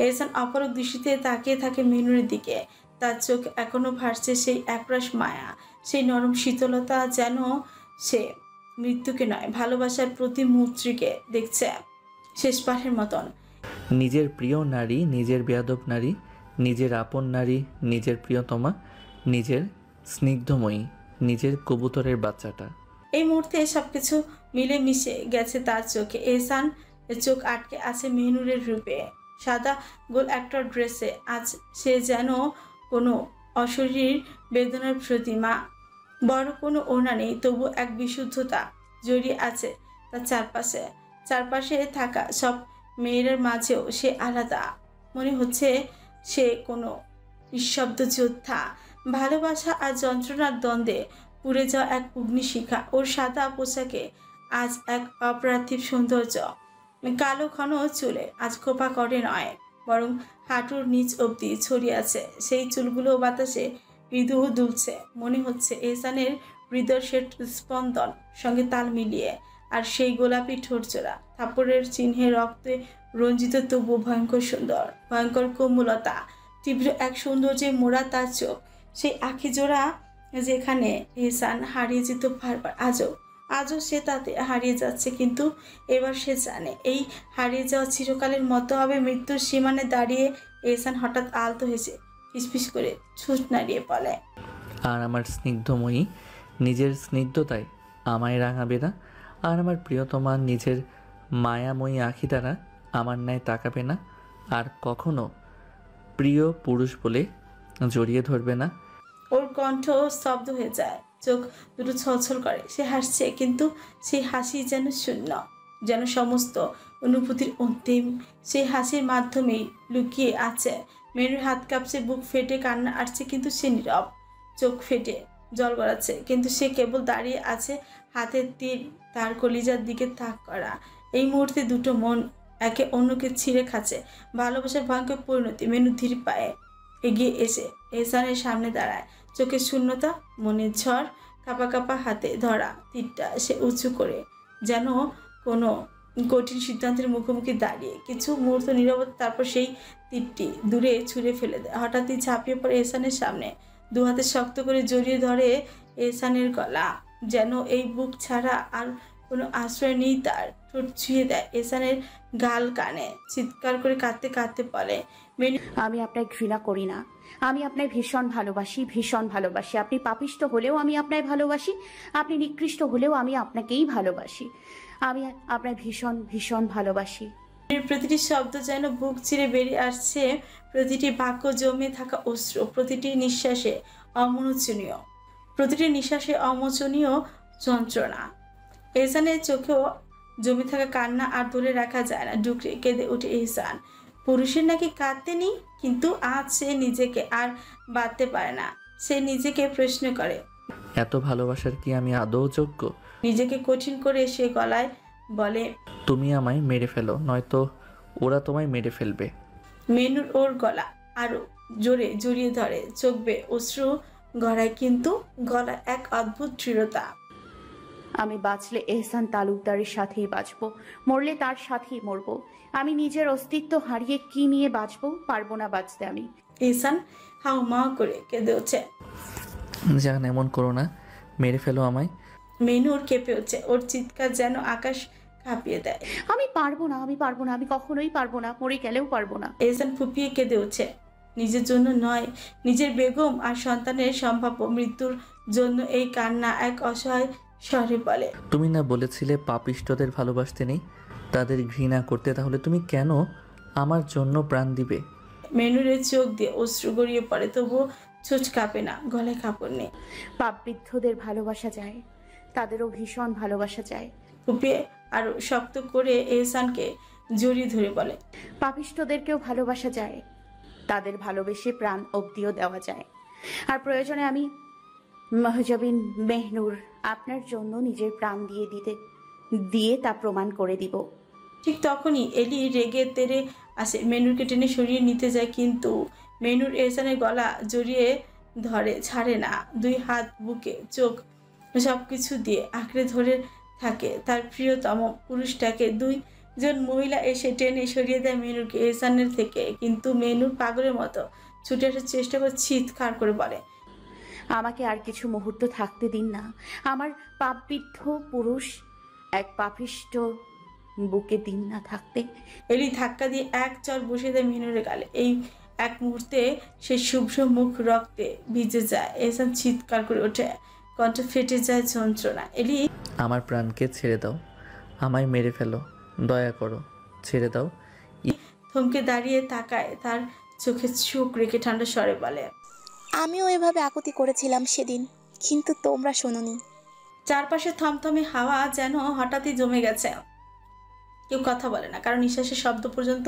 এহসান অপলক দৃষ্টিতে তাকিয়ে থাকে মেহনুরের দিকে। তার চোখ এখনো ভাসছে সেই একরাশ মায়া, সেই নরম শীতলতা, যেন সে মৃত্যুকে নয়, ভালোবাসার প্রতিমূর্তিকে দেখছে শেষবারের মতন। নিজের প্রিয় নারী, নিজের বেয়াদব নারী, নিজের আপন নারী, নিজের প্রিয়তমা, নিজের স্নিগ্ধময়ী, নিজের কবুতরের বাচ্চাটা। এই মুহূর্তে সবকিছু মিলে মিশে গেছে তার চোখে। এহসান চোখ আটকে আছে মেহনুরের রূপে, সাদা গোল একটা ড্রেসে। আজ সে যেন কোনো অশরীর বেদনার প্রতিমা। বড় কোনো ওড়না নেই, তবু এক বিশুদ্ধতা জড়িয়ে আছে তার চারপাশে। চারপাশে থাকা সব মেয়েদের মাঝেও সে আলাদা। মনে হচ্ছে সে কোনো নিঃশব্দ যোদ্ধা, ভালোবাসা আর যন্ত্রণার দ্বন্দ্বে পুড়ে যাওয়া এক অগ্নিশিখা। ওর সাদা পোশাকে আজ এক অপার্থিব সৌন্দর্য। কালো ঘন চুলে আজ খোপা করে নয়, বরং হাঁটুর নিচ অবধি ছড়িয়ে আছে। সেই চুলগুলো বাতাসে মৃদু দুলছে, মনে হচ্ছে এহসানের হৃদয়ের সে স্পন্দন সঙ্গে তাল মিলিয়ে। আর সেই গোলাপি ঠোঁটজোড়া থাপড়ের চিহ্নে রক্তে রঞ্জিত, তবু ভয়ঙ্কর সুন্দর, ভয়ঙ্কর কোমলতা, তীব্র এক সৌন্দর্যে মোড়া তার চোখ। সেই আখি জোড়া যেখানে এহসান হারিয়ে যেত বারবার, আজও সে তাতে হারিয়ে যাচ্ছে। কিন্তু এবার সে জানে এই হারিয়ে যাওয়া চিরকালের মতো হবে। মৃত্যুর সীমানে দাঁড়িয়ে এহসান হঠাৎ আলতো হেসে ফিসফিস করে ছুট নাড়িয়ে বলে, আর আমার স্নিগ্ধময়ী নিজের স্নিগ্ধতায় আমায় রাঙাবে না? আর আমার প্রিয়তমা নিজের মায়াময়ী আঁখি দ্বারা আমার ন্যায় তাকাবে না? আর কখনো প্রিয় পুরুষ বলে জড়িয়ে ধরবে না? ওর কণ্ঠ স্তব্ধ হয়ে যায়, চোখ দুটো ছলছল করে। সে হাসছে, কিন্তু সেই হাসি যেন শূন্য, যেন সমস্ত অনুভূতির অন্তিম। সেই হাসির মাধ্যমেই লুকিয়ে আছে মেনুর হাত কাঁপছে, বুক ফেটে কান্না আসছে, কিন্তু সে নীরব। চোখ ফেটে জল গড়াচ্ছে, কিন্তু সে কেবল দাঁড়িয়ে আছে, হাতের তীর তার কলিজার দিকে তাক করা। এই মুহূর্তে দুটো মন একে অন্যকে ছিঁড়ে খাচ্ছে, ভালোবাসার ভয়ঙ্কর পরিণতি। মেনু ধীর পায়ে এগিয়ে এসে এহসানের সামনে দাঁড়ায়, চোখের শূন্যতা, মনের ঝড়। কাঁপা কাঁপা হাতে ধরা তীরটা সে উঁচু করে, যেন কোনো কঠিন সিদ্ধান্তের মুখোমুখি দাঁড়িয়ে। কিছু মুহূর্ত নীরবতা, তারপর সেই তীরটি দূরে ছুঁড়ে ফেলে দেয়। হঠাৎই ঝাঁপিয়ে পড়ে এহসানের সামনে, দু হাতে শক্ত করে জড়িয়ে ধরে এহসানের গলা, যেন এই বুক ছাড়া আর কোনো আশ্রয় নেই তার। ঠোঁট ছুঁয়ে দেয় এহসানের গাল কানে, চিৎকার করে কাঁদতে কাঁদতে বলে, আমি আপনাকে ঘৃণা করি না, আমি আপনায় ভীষণ ভালোবাসি, ভীষণ ভালোবাসি। আপনি পাপিষ্ট হলেও আমি আপনায় ভালোবাসি, আপনি নিকৃষ্ট হলেও আমি আপনাকেই ভালোবাসি। আমি আপনায় ভীষণ ভীষণ ভালোবাসি। প্রতিটি শব্দ যেন বুক চিরে বেরিয়ে আসছে, প্রতিটি বাক্য জমে থাকা অশ্রু, প্রতিটি নিঃশ্বাসে অমোচনীয়, প্রতিটি নিঃশ্বাসে অমোচনীয় যন্ত্রণা। এহসানের চোখেও জমে থাকা কান্না আর ধরে রাখা যায় না, ডুকরে কেঁদে উঠে এহসান। পুরুষের নাকি কাঁদতে নেই, কিন্তু আজ সে নিজেকে আর বাঁধতে পারে না। সে নিজেকে প্রশ্ন করে, এত ভালোবাসার কি আমি আদৌ যোগ্য? নিজেকে কঠিন করে সে গলায় বলে, তুমি আমায় মেরে ফেলো, নয়তো ওরা তোমায় মেরে ফেলবে। মেনুর ওর গলা আরো জোরে জড়িয়ে ধরে, চোখ বেয়ে অশ্রু গড়ায়, কিন্তু গলা এক অদ্ভুত দৃঢ়তা। আমি বাঁচলে এহসান তালুকদারের সাথেই বাঁচবো, মরলে তার সাথেই মরবো। আমি নিজের অস্তিত্ব হারিয়ে কি নিয়ে বাঁচবো? পারবো না বাঁচতে আমি। এহসান হাউ মাউ করে কেঁদে উঠছে। জান, এমন করো না, মেরে ফেলো আমায়। মেনুর কেঁপে উঠছে, ওর চিৎকার যেন আকাশ কাঁপিয়ে দেয়। আমি পারবো না, আমি পারবো না, আমি কখনোই পারবো না, মরে গেলেও পারবো না। এহসান ফুপিয়ে কেঁদে উঠছে, নিজের জন্য নয়, নিজের বেগম আর সন্তানের সম্ভাব্য মৃত্যুর জন্য এই কান্না। এক অসহায় স্বরে বলে, তুমি না বলেছিলে পাপিষ্টদের ভালোবাসতে নেই, তাদের ঘৃণা করতে? তাহলে তুমি কেন আমার জন্য প্রাণ দিবে? মেনুরের চোখ দিয়ে অশ্রু গড়িয়ে পড়ে, তবুও চোখ কাঁপে না, গলায় কাপড় নেই। পাপবৃদ্ধদের ভালোবাসা যায়, তাদেরও ভীষণ ভালোবাসা যায়। ফুপিয়ে আরো শক্ত করে এহসানকে জড়িয়ে ধরে বলে, পাপিষ্টদেরকেও ভালোবাসা যায়, তাদের ভালোবেসে প্রাণ অবধিও দেওয়া যায়। আর প্রয়োজনে আমি মহজাবিন মেহনুর আপনার জন্য নিজের প্রাণ দিয়ে তা প্রমাণ করে দিব। ঠিক তখনই এলি রেগে তেড়ে আসে, মেনুরকে টেনে সরিয়ে নিতে যায়, কিন্তু মেনুর এহসানের গলা জড়িয়ে ধরে, ছাড়ে না। দুই হাত, বুকে, চোখ, সবকিছু দিয়ে আঁকড়ে ধরে থাকে তার প্রিয়তম পুরুষটাকে। দুই একজন মহিলা এসে টেনে সরিয়ে দেয় মেহনুরকে এহসানের থেকে, কিন্তু মেহনুর পাগলের মতো ছুটে আসার চেষ্টা করে চিৎকার করে বলে, আমাকে আর কিছু মুহূর্ত থাকতে দিন না। আমার পাপবিদ্ধ পুরুষ এক পাপিষ্ট বুকে দিন না থাকতে। এলি ধাক্কা দিয়ে এক চর বসিয়ে দেয় মেহনুরের গালে। এই এক মুহূর্তে সে শুভ্র মুখ রক্তে ভিজে যায়। এহসান চিৎকার করে ওঠে, কণ্ঠ ফেটে যায় যন্ত্রণা। এলি আমার প্রাণকে ছেড়ে দাও, আমায় মেরে ফেলো, দয়া করো, ছেড়ে দাও। থমকে দাঁড়িয়ে তাকায়, তার চোখে চোখ রেখে ঠান্ডা স্বরে বলে, আমিও এভাবে আকুতি করেছিলাম সেদিন, কিন্তু তোমরা শোনোনি। চারপাশে থমথমে হাওয়া যেন হঠাৎই জমে গেছে। কেউ কথা বলে না, কারণ নিঃশ্বাসের শব্দ পর্যন্ত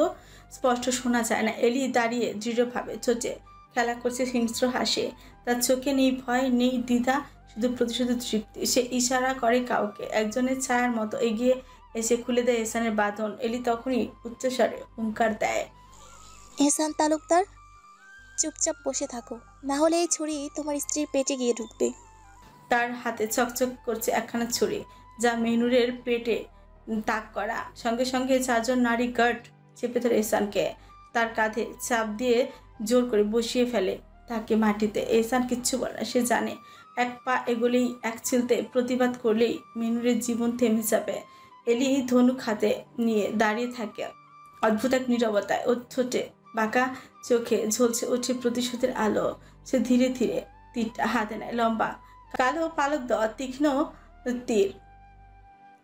স্পষ্ট শোনা যায় না। এলি দাঁড়িয়ে দৃঢ়ভাবে চোটে খেলা করছে হিংস্র হাসি। তার চোখে নেই ভয়, নেই দ্বিধা, শুধু প্রতিশোধ তৃপ্তি। সে ইশারা করে কাউকে, একজনের ছায়ার মতো এগিয়ে এসে খুলে দেয় এহসানের বাঁধন। এলি তখনই উচ্চস্বরে হুঙ্কার দেয়, এহসান তালুকদার, চুপচাপ বসে থাকো, না হলে এই ছুরি তোমার স্ত্রীর পেটে গিয়ে ঢুকবে। তার হাতে চকচক করছে একখানা ছুরি, যা মেহনুরের পেটে তাক করা। সঙ্গে সঙ্গে চারজন নারী গার্ড চেপে ধরে এহসানকে, তার কাঁধে চাপ দিয়ে জোর করে বসিয়ে ফেলে তাকে মাটিতে। এহসান কিচ্ছু বলে না, সে জানে এক পা এগোলেই, এক ছিলতে প্রতিবাদ করলেই মেহনুরের জীবন থেমে যাবে। এলি ধনুক হাতে নিয়ে দাঁড়িয়ে থাকে অদ্ভুত এক নীরবতায়। ওর ঠোঁটে বাঁকা চোখে ঝলছে ওঠে প্রতিশোধের আলো। সে ধীরে ধীরে তীরটা হাতে নেয়, লম্বা কালো পালক দেওয়া তীক্ষ্ণ তীর।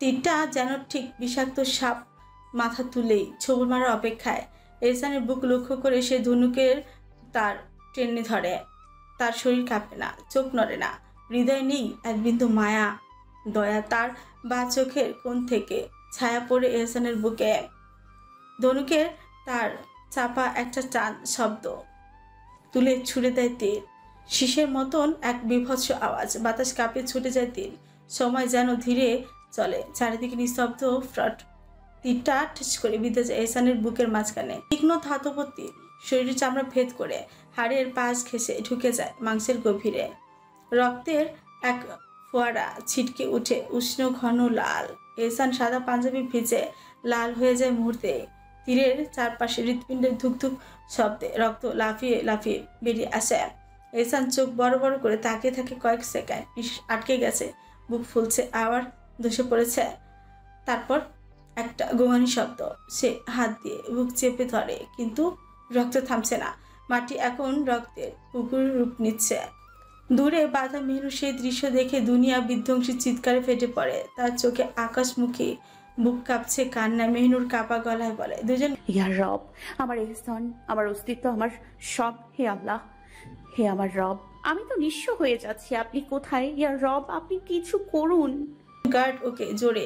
তীরটা যেন ঠিক বিষাক্ত সাপ মাথা তুলেই ছবল মারার অপেক্ষায়। এহসানের বুক লক্ষ্য করে সে ধনুকের তার টেনে ধরে। তার শরীর কাঁপে না, চোখ নড়ে না, হৃদয় নেই এক বিন্দু মায়া দয়া। তার বা চোখের কোণ থেকে ছায়া পড়ে এহসানের বুকে। ধনুকের তার চাপা একটা টান শব্দ তুলে ছুড়ে দেয় তীর। শীষের মতন এক বিভৎস আওয়াজ, বাতাস কাঁপে ছুটে যায় তীর। সময় যেন ধীরে চলে, চারিদিকে নিস্তব্ধ ফ্রট। তীরটা ঠেস করে বিঁধে যায় এহসানের বুকের মাঝখানে। তীক্ষ্ণ ধাতব তীর শরীরের চামড়া ভেদ করে হাড়ের পাশ ঘেঁষে ঢুকে যায় মাংসের গভীরে। রক্তের এক ফোয়ারা ছিটকে উঠে উষ্ণ ঘন লাল। এহসান সাদা পাঞ্জাবি ভিজে লাল হয়ে যায় মুহূর্তে। তীরের চারপাশে হৃৎপিণ্ডের ধুকধুক শব্দে রক্ত লাফিয়ে লাফিয়ে বেরিয়ে আসে। এহসান চোখ বড় বড় করে তাকিয়ে থাকে কয়েক সেকেন্ড। নিঃশ্বাস আটকে গেছে, বুক ফুলছে, আবার ধসে পড়েছে। তারপর একটা গোঙানি শব্দ। সে হাত দিয়ে বুক চেপে ধরে, কিন্তু রক্ত থামছে না। মাটি এখন রক্তের পুকুর রূপ নিচ্ছে। দূরে বাধা মেহনুর সেই দৃশ্য দেখে দুনিয়া বিধ্বংসী চিৎকারে ফেটে পড়ে। তার চোখে আকাশমুখী, বুক কাঁপছে কান্নায়। মেহনুর কাপা গলায় বলে, দুজন ইয়া রব, আমার এহসান, আমার অস্তিত্ব, আমার সব। হে আল্লাহ, হে আমার রব, আমি তো নিঃস্ব হয়ে যাচ্ছি। আপনি কোথায়? ইয়া রব, আপনি কিছু করুন। গার্ড ওকে জোরে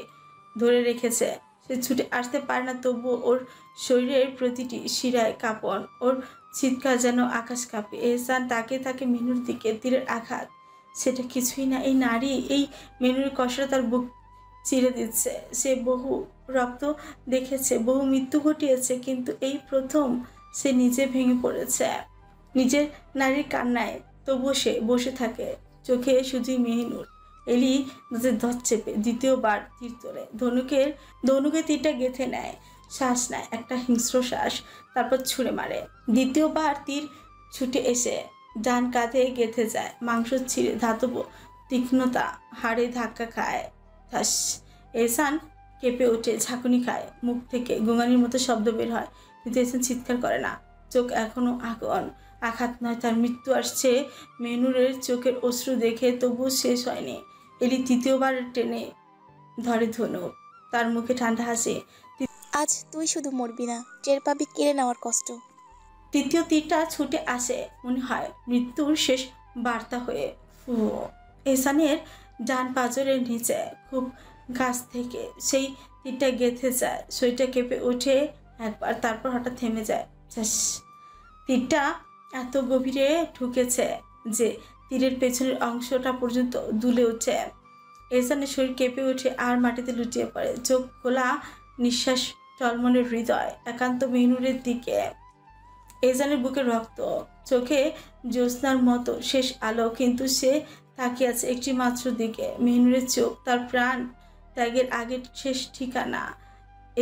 ধরে রেখেছে। সে ছুটে আসতে পারে না, তবুও ওর শরীরের প্রতিটি শিরায় কাঁপন। ওর চিৎকার যেন আকাশ কাঁপে। এহসান তাকে তাকে মেহনুর দিকে। তীরের আঘাত সেটা কিছুই না। এই নারী, এই মেহনুরের কষ্টটা তার বুক চিরে দিচ্ছে। সে বহু রক্ত দেখেছে, বহু মৃত্যু ঘটিয়েছে, কিন্তু এই প্রথম সে নিজে ভেঙে পড়েছে নিজের নারীর কান্নায়। তবুও সে বসে থাকে, চোখে শুধুই মেহনুর। এলি নিজের ধর চেপে দ্বিতীয়বার তীর তোলে। ধনুকে তীরটা গেঁথে নেয়, শ্বাস নেয় একটা হিংস্র শ্বাস, তারপর ছুঁড়ে মারে। দ্বিতীয়বার তীর ছুটে এসে ডান কাঁধে গেঁথে যায়। মাংস ছিঁড়ে ধাতব তীক্ষ্ণতা হাড়ে ধাক্কা খায়। ঠাস! এহসান কেঁপে ওঠে, ঝাঁকুনি খায়, মুখ থেকে গোঙানির মতো শব্দ বের হয়, কিন্তু এহসান চিৎকার করে না। চোখ এখনো আগুন। আঘাত নয়, তার মৃত্যু আসছে। মেহনুরের চোখের অশ্রু দেখে তবুও শেষ হয়নি। এলি তৃতীয়বার টেনে ধরে ধনুক। তার মুখে ঠান্ডা হাসি। আজ তুই শুধু মরবি না, টের পাবি কেড়ে নেওয়ার কষ্ট। তৃতীয় তীরটা ছুটে আসে, মনে হয় মৃত্যুর শেষ বার্তা হয়ে। এহসানের ডান পাঁজরের নিচে খুব গাছ থেকে সেই তীরটা গেঁথে যায়। শরীরটা কেঁপে ওঠে একবার, তারপর হঠাৎ থেমে যায়। তীরটা এত গভীরে ঢুকেছে যে তীরের পেছনের অংশটা পর্যন্ত দুলে ওঠে। এহসানের শরীর কেঁপে ওঠে আর মাটিতে লুটিয়ে পড়ে। চোখ খোলা, নিঃশ্বাস টলমলের হৃদয় একান্ত মেহনুরের দিকে। এহসানের বুকে রক্ত, চোখে জ্যোৎস্নার মতো শেষ আলো, কিন্তু সে তাকিয়ে আছে একটি মাত্র দিকে, মেহনুরের চোখ, তার প্রাণ ত্যাগের আগের শেষ ঠিকানা।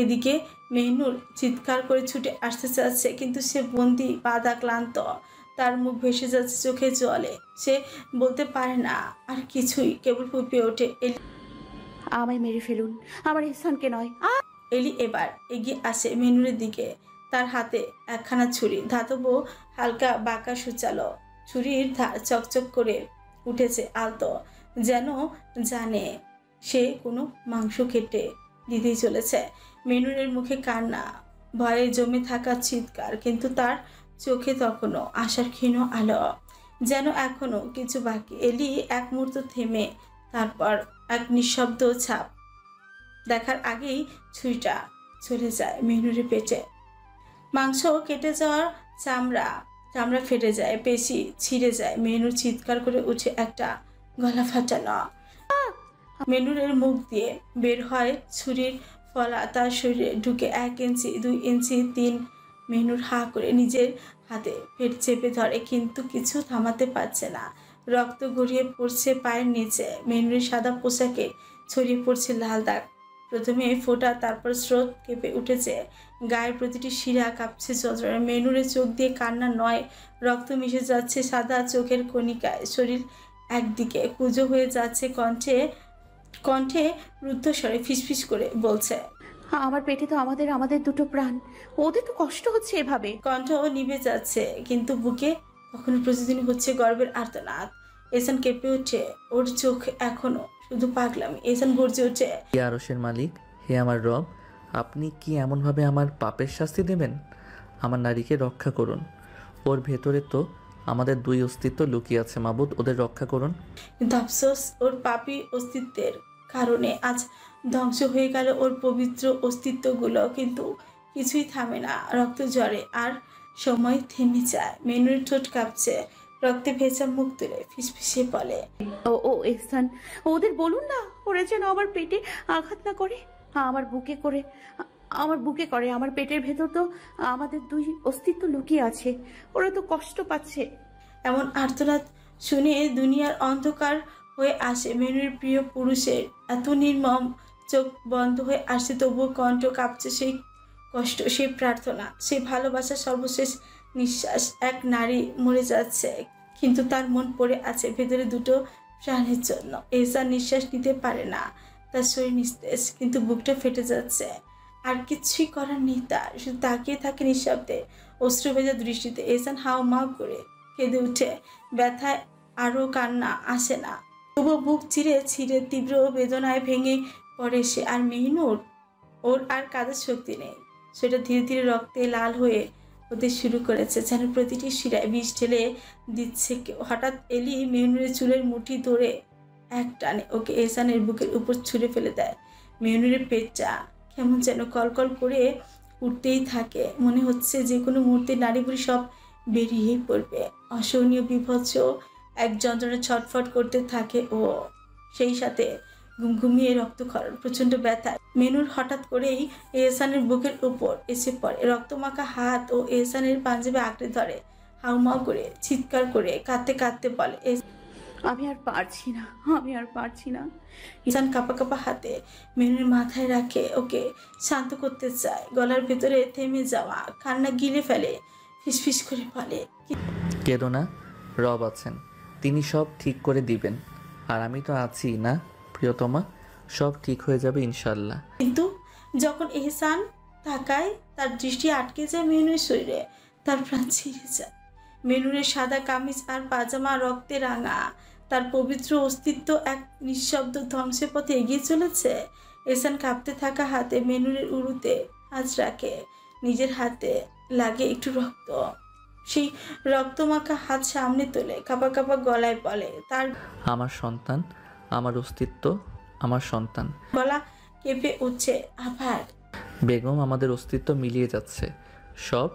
এদিকে মেহনুর চিৎকার করে ছুটে আসতে চাচ্ছে, কিন্তু সে বন্দি, বাধা, ক্লান্ত। তার মুখ ভেসে যাচ্ছে চোখে জলে। সে বলতে পারে না আর কিছুই, কেবল ফুপিয়ে ওঠে। আমায় মেরে ফেলুন, আমার এহসানকে নয়। এলি এবার এগিয়ে আসে মেহনুরের দিকে। তার হাতে একখানা ছুরি, ধাতব, হালকা বাঁকা সূচালো। ছুরির ধার চকচক করে উঠেছে আলতো, যেন জানে সে কোনো মাংস কেটে দিতেই চলেছে। মেহনুরের মুখে কান্না, ভয়ে জমে থাকা চিৎকার, কিন্তু তার চোখে তখনও আশার ক্ষীণ আলো, যেন এখনো কিছু বাকি। এলি এক মুহূর্ত থেমে, তারপর এক নিঃশব্দ ছাপ দেখার আগেই ছুরিটা চলে যায় মেহনুরের পেটে। মাংস কেটে যাওয়ার চামড়া ফেটে যায়, পেশি ছিঁড়ে যায়। মেহনুর চিৎকার করে উঠে, একটা গলা ফাটানো। মেহনুরের মুখ দিয়ে বের হয় ছুরির ফলা, তার শরীরে ঢুকে 1 ইঞ্চি, 2 ইঞ্চি, 3। মেহনুর হা করে নিজের হাতে পেট চেপে ধরে, কিন্তু কিছু থামাতে পারছে না। রক্ত গড়িয়ে পড়ছে পায়ের নিচে। মেহনুরের সাদা পোশাকে ছড়িয়ে পড়ছে লাল দাগ, প্রথমে ফোঁটা, তারপর স্রোত। কেঁপে উঠেছে গায়ের প্রতিটি শিরা, কাঁপছে যন্ত্রণা। মেহনুরের চোখ দিয়ে কান্না নয়, রক্ত মিশে যাচ্ছে সাদা চোখের কণিকায়। শরীর একদিকে কুঁজো হয়ে যাচ্ছে। কণ্ঠে কণ্ঠে রুদ্ধস্বরে ফিসফিস করে বলছে, আমার পেটে তো আমাদের দুটো প্রাণ, ওদের তো কষ্ট হচ্ছে এভাবে। কণ্ঠ নিভে যাচ্ছে, কিন্তু বুকে কখনো প্রতিদিন হচ্ছে গর্বের আর্তনাদ। এহসান কেঁপে ওঠে, ওর চোখ এখনো শুধু পাগলামি। এহসান গর্জে ওঠে, হে আরশের মালিক, হে আমার রব, আপনি কি এমনভাবে আমার পাপের শাস্তি দেবেন? আমার নারীকে রক্ষা করুন। ওর ভেতরে তো আমাদের 2 অস্তিত্ব লুকিয়ে আছে, মাবুদ, ওদের রক্ষা করুন। কিন্তু আফসোস, ওর পাপী অস্তিত্বের কারণে আজ ধ্বংস হয়ে গেল ওর পবিত্র অস্তিত্বগুলো। কিন্তু কিছুই থামে না, রক্ত ঝরে আর সময় থেমে যায়। মেনুর ঠোঁট কাঁপছে, রক্তে ভেজা মুখ তুলে ফিসফিসিয়ে বলে, ও এহসান, ওদের বলুন না ওরা যেন আমার পেটে আঘাত না করে, আমার বুকে করে আমার পেটের ভেতর তো আমাদের 2 অস্তিত্ব লুকিয়ে আছে, ওরা তো কষ্ট পাচ্ছে। এমন আর্তনাদ শুনে দুনিয়ার অন্ধকার হয়ে আসে। মেনুর প্রিয় পুরুষের এত নির্মম, চোখ বন্ধ হয়ে আসে, তবুও কণ্ঠ কাঁপছে। সেই কষ্ট, সেই প্রার্থনা, সেই ভালোবাসার সর্বশেষ নিঃশ্বাস। এক নারী মরে যাচ্ছে, কিন্তু তার মন পড়ে আছে ভেতরে 2টো প্রাণের জন্য। এহসান নিঃশ্বাস নিতে পারে না, তার শরীর নিস্তেজ, কিন্তু বুকটা ফেটে যাচ্ছে। আর কিছুই করার নেই তার, শুধু তাকিয়ে থাকে নিঃশব্দে, অশ্রু ভেজা দৃষ্টিতে। এহসান হাও মাও করে কেঁদে উঠে, ব্যথায় আরও কান্না আসে না, তবুও বুক চিরে ছিঁড়ে তীব্র বেদনায় ভেঙে পড়ে সে। আর মেহনুর, ওর আর কাঁদার শক্তি নেই। সেটা ধীরে ধীরে রক্তে লাল হয়ে হতে শুরু করেছে, যেন প্রতিটি শিরায় বিষ ঢেলে দিচ্ছে কেউ। হঠাৎ এলি মেহনুরের চুলের মুঠি ধরে এক টানে ওকে এহসানের বুকের উপর ছুঁড়ে ফেলে দেয়। মেহনুরের পেটটা কেমন যেন কলকল করে উঠতেই থাকে, মনে হচ্ছে যে কোনো মুহূর্তে নাড়িভুড়ি সব বেরিয়েই পড়বে। অসহনীয় বিভৎস এক যন্ত্রণা ছটফট করতে থাকে ও, সেই সাথে ঘুমঘুমিয়ে রক্তক্ষরণ, প্রচণ্ড ব্যথা। মেনুর হঠাৎ করেই এহসানের বুকের উপর এসে পড়ে, রক্তমাখা হাত ও এহসানের পাঞ্জাবে আঁকড়ে ধরে, হাউমাউ করে চিৎকার করে কাঁদতে কাঁদতে বলে, আমি আর পারছি না। এহসান কাঁপা কাঁপা হাতে মেনুর মাথায় রাখে, ওকে শান্ত করতে চায়। গলার ভেতরে থেমে যাওয়া কান্না গিলে ফেলে, ফিসফিস করে বলে, কেঁদো না, রব আছেন, তিনি সব ঠিক করে দিবেন। আর আমি তো আছি না প্রিয়তমা, সব ঠিক হয়ে যাবে ইনশাল্লাহ। কিন্তু যখন এহসান তাকায়, তার দৃষ্টি আটকে যায় মেনুর শরীরে, তার প্রাণ ছিঁড়ে যায়। মেনুরের সাদা কামিজ আর পাজামা রক্তে রাঙা, তার পবিত্র অস্তিত্ব এক নিঃশব্দ ধ্বংসের পথে এগিয়ে চলেছে। এহসান কাঁপতে থাকা হাতে মেনুরের উরুতে হাত রাখে, নিজের হাতে লাগে একটু রক্ত। সেই রক্তমাখা হাত সামনে তোলে, কাঁপা কাঁপা গলায় বলে, তার আমার সন্তান, আমার অস্তিত্ব, আমার সন্তান। গলা কেঁপে উঠছে আবার। বেগম, আমাদের অস্তিত্ব মিলিয়ে যাচ্ছে, সব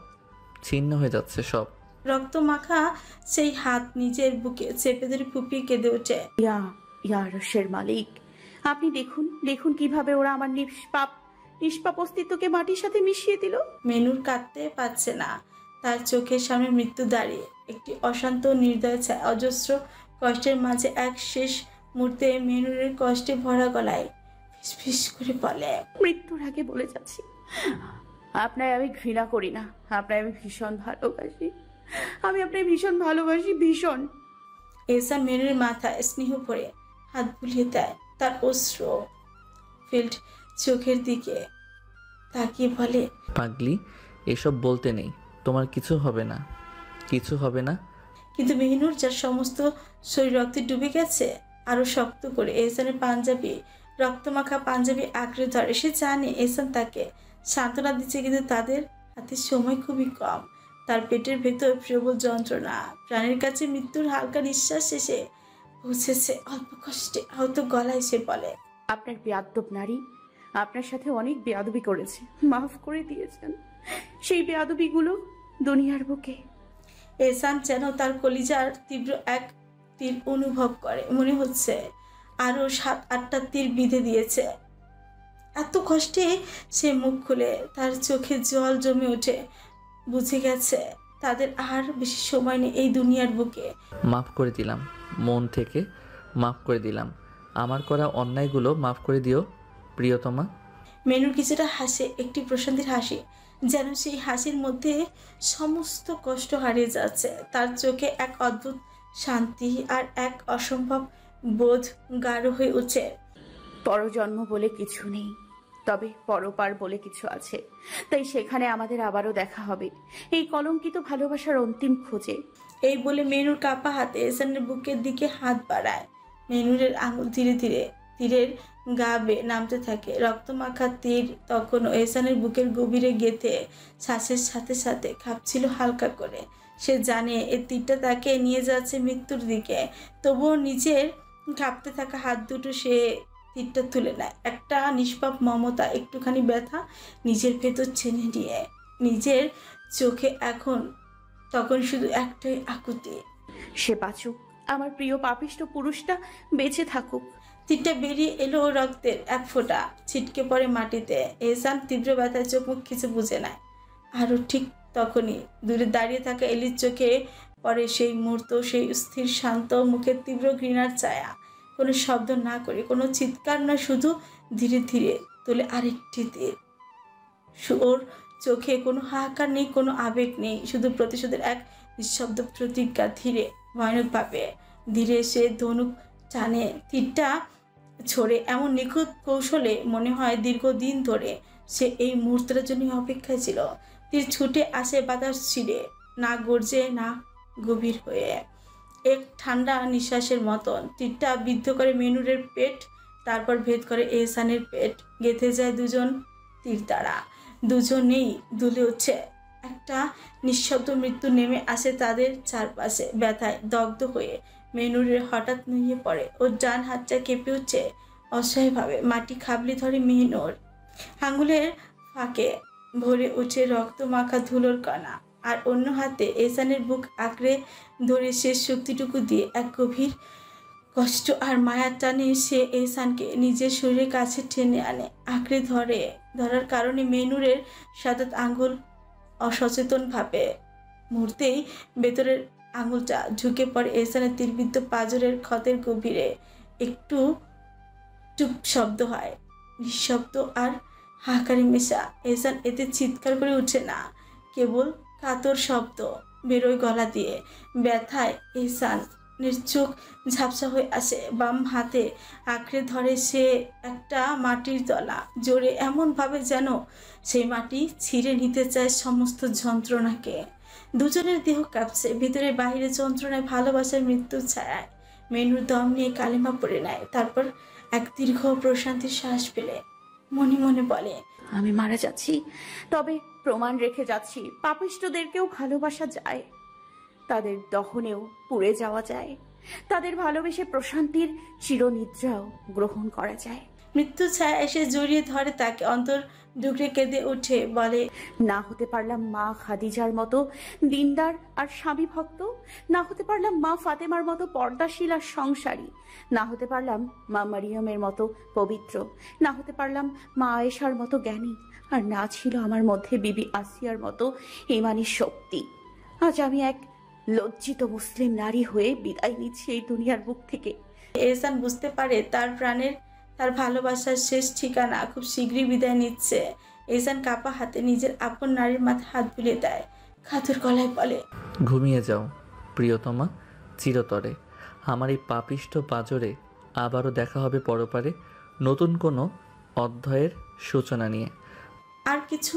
ছিন্ন হয়ে যাচ্ছে, সব। রক্তমাখা সেই হাত নিজের বুকে চেপে ধরে ফুপিয়ে কেঁদে ওঠে, ইয়া আরশের মালিক, আপনি দেখুন কিভাবে ওরা আমার নিষ্পাপ অস্তিত্বকে মাটির সাথে মিশিয়ে দিল। মেনুর কাঁদতে পারছে না, তার চোখের সামনে মৃত্যু দাঁড়িয়ে, একটি অশান্ত নির্দয় ছায়া। অজস্র কষ্টের মাঝে এক শেষ মুহূর্তে মেনুরের কষ্টে ভরা গলায় ফিসফিস করে বলে, মৃত্যুর আগে বলে যাচ্ছি, আপনার আমি ঘৃণা করি না, আপনার আমি ভীষণ ভালোবাসি। আমি আপনার ভীষণ ভালোবাসি, ভীষণ। এহসান মেনুরের মাথায় স্নেহ ভরে হাত বুলিয়ে দেয়। তার অশ্রু ফিল্ড চোখের দিকে তাকিয়ে বলে, পাগলি, এসব বলতে নেই। তোমার কিছু হবে না, কিছু হবে না। কিন্তু মেহনুর, যার সমস্ত শরীর রক্তে ডুবে গেছে, আরো শক্ত করে এহসানের পাঞ্জাবি, রক্তমাখা পাঞ্জাবি আঁকড়ে ধরে। সে জানে এহসান তাকে সান্ত্বনা দিচ্ছে, কিন্তু তাদের হাতে সময় খুবই কম। তার পেটের ভেতর প্রবল যন্ত্রণা, প্রাণের কাছে মৃত্যুর হালকা নিঃশ্বাস শেষে পৌঁছেছে। অল্প কষ্টে আহত গলায় সে বলে, আপনার বেয়াদব নারী আপনার সাথে অনেক বেয়াদবি করেছে, মাফ করে দিয়েছেন সেই বেয়াদবিগুলো দুনিয়ার বুকে। এহসান যেন তার কলিজার তীব্র এক তীর অনুভব করে। মনে হচ্ছে আরো 7-8টা তীর বিঁধে দিয়েছে। এত কষ্টে সে মুখ খুলে, তার চোখে জল জমে ওঠে। বুঝে গেছে তাদের আর বেশি সময় নেই এই দুনিয়ার বুকে। মাফ করে দিলাম, মন থেকে মাফ করে দিলাম। আমার করা অন্যায়গুলো মাফ করে দিও প্রিয়তমা। মেনুর কিছুটা হাসে, একটি প্রশান্তির হাসি, যেন সেই হাসির মধ্যে সমস্ত কষ্ট হারিয়ে যাচ্ছে। তার চোখে এক অদ্ভুত শান্তি আর এক অসম্ভব বোধ গাঢ় হয়ে উঠছে। পরজন্ম বলে কিছু নেই, তবে পরপার বলে কিছু আছে। তাই সেখানে আমাদের আবারও দেখা হবে, এই কলঙ্কিত ভালোবাসার অন্তিম খোঁজে। এই বলে মেনুর কাপা হাতে এহসানের বুকের দিকে হাত বাড়ায়। মেনুরের আঙুল ধীরে ধীরে তীরের গা বেয়ে নামতে থাকে। রক্তমাখা তীর তখনও এহসানের বুকের গভীরে গেঁথে শ্বাসের সাথে সাথে কাঁপছিল হালকা করে। সে জানে এই তীরটা তাকে নিয়ে যাচ্ছে মৃত্যুর দিকে। তবুও নিজের কাঁপতে থাকা হাত দুটো সে তীরটা তুলে নেয়। একটা নিষ্পাপ মমতা, একটুখানি ব্যথা নিজের ভেতর ছেনে নিয়ে। নিজের চোখে তখন শুধু একটাই আকুতি, সে বাঁচুক, আমার প্রিয় পাপিষ্ঠ পুরুষটা বেঁচে থাকুক। তীরটা বেরিয়ে এলো রক্তের এক ফোঁটা, ছিটকে পড়ে মাটিতে। এহসান তীব্র ব্যথায় চোখ মুখ কিছু বুঝে নেয়। আরও ঠিক তখনই দূরে দাঁড়িয়ে থাকা এলির চোখে পড়ে সেই মুহূর্ত, সেই স্থির শান্ত মুখের তীব্র ঘৃণার ছায়া। কোনো শব্দ না করে, কোনো চিৎকার নয়, শুধু ধীরে ধীরে তোলে আরেকটি তীর। ওর চোখে কোনো হাহাকার নেই, কোনো আবেগ নেই, শুধু প্রতিশোধের এক নিঃশব্দ প্রতিজ্ঞা। ধীরে ভয়ানকভাবে ধীরে সে ধনুক টানে, তীরটা ছড়ে এমন নিখুঁত কৌশলে মনে হয় দীর্ঘদিন ধরে সে এই মুহূর্তের জন্য অপেক্ষায় ছিল। তীর ছুটে আসে বাতাস ছিঁড়ে, না গর্জে না গভীর হয়ে, এক ঠান্ডা নিঃশ্বাসের মতন। তীরটা বিদ্ধ করে মেনুরের পেট, তারপর ভেদ করে এহসানের পেট। গেঁথে যায় দুজন তীর দ্বারা। দুজনেই দুলে উঠছে। একটা নিঃশব্দ মৃত্যু নেমে আসে তাদের চারপাশে। ব্যথায় দগ্ধ হয়ে মেনুরের হঠাৎ নুয়ে পড়ে। ওর ডান হাতটা কেঁপে উঠছে অসহায়ভাবে। মাটি খাবলে ধরে মেনুর। আঙুলের ফাঁকে ভরে উঠে রক্ত মাখা ধুলোর কণা। আর অন্য হাতে এহসানের বুক আঁকড়ে ধরে শেষ শক্তিটুকু দিয়ে এক গভীর কষ্ট আর মায়ার টানে সে এহসানকে নিজের শরীরের কাছে টেনে আনে। আঁকড়ে ধরার কারণে মেনুরের সাদাত আঙ্গুল অসচেতনভাবে মুহূর্তেই ভেতরের আঙুলটা ঝুঁকে পড়ে এহসানের তীরবিদ্ধ পাঁজরের ক্ষতের গভীরে। একটু চুপ শব্দ হয়, নিঃশব্দ আর হাহাকারে মেশা। এহসান এতে চিৎকার করে উঠে না, কেবল কাতর শব্দ বেরোয় গলা দিয়ে। ব্যথায় এহসানের চোখ ঝাপসা হয়ে আসে। বাম হাতে আঁকড়ে ধরে সে একটা মাটির তলা, জোরে এমনভাবে যেন সেই মাটি ছিঁড়ে নিতে চায় সমস্ত যন্ত্রণাকে। দুজনের দেহ কাঁপছে, ভিতরে বাহিরে যন্ত্রণায়, ভালোবাসার মৃত্যুর ছায়ায়। মেনুর দম নিয়ে কালিমা পড়ে নেয়। তারপর এক দীর্ঘ প্রশান্তির শ্বাস ফেলে মনে মনে বলে, আমি মারা যাচ্ছি, তবে প্রমাণ রেখে যাচ্ছি পাপিষ্ঠদেরকেও ভালোবাসা যায়, তাদের দহনেও পুড়ে যাওয়া যায়, তাদের ভালোবেসে প্রশান্তির চিরনিদ্রাও গ্রহণ করা যায়। মৃত্যু ছায়া এসে জড়িয়ে ধরে তাকে, অন্তর ডুকরে কেঁদে উঠে বলে, না হতে পারলাম মা খাদিজার মতো দিনদার আর স্বামী ভক্ত, না হতে পারলাম মা ফাতেমার মতো পর্দাশীল আর সংসারী, না হতে পারলাম মা মারিয়মের মতো পবিত্র, না হতে পারলাম মা আয়েশার মতো জ্ঞানী, আর না ছিল আমার মধ্যে বিবি আসিয়ার মতো ইমানের শক্তি। আজ আমি এক লজ্জিত মুসলিম নারী হয়ে বিদায় নিচ্ছি এই দুনিয়ার বুক থেকে। এহসান বুঝতে পারে তার প্রাণের তার ভালোবাসার শেষ ঠিকানা খুব শীঘ্রই বিদায় নিচ্ছে। এহসান কাপা হাতে নিজের আপন নারীর মাথায় হাত বুলিয়ে দেয়, কাতর গলায় বলে, ঘুমিয়ে যাও প্রিয়তমা, চিরতরে। আমার এই পাপিষ্ঠ পাঁজরে আবারও দেখা হবে পরপারে, নতুন কোনো অধ্যায়ের সূচনা নিয়ে। আর কিছু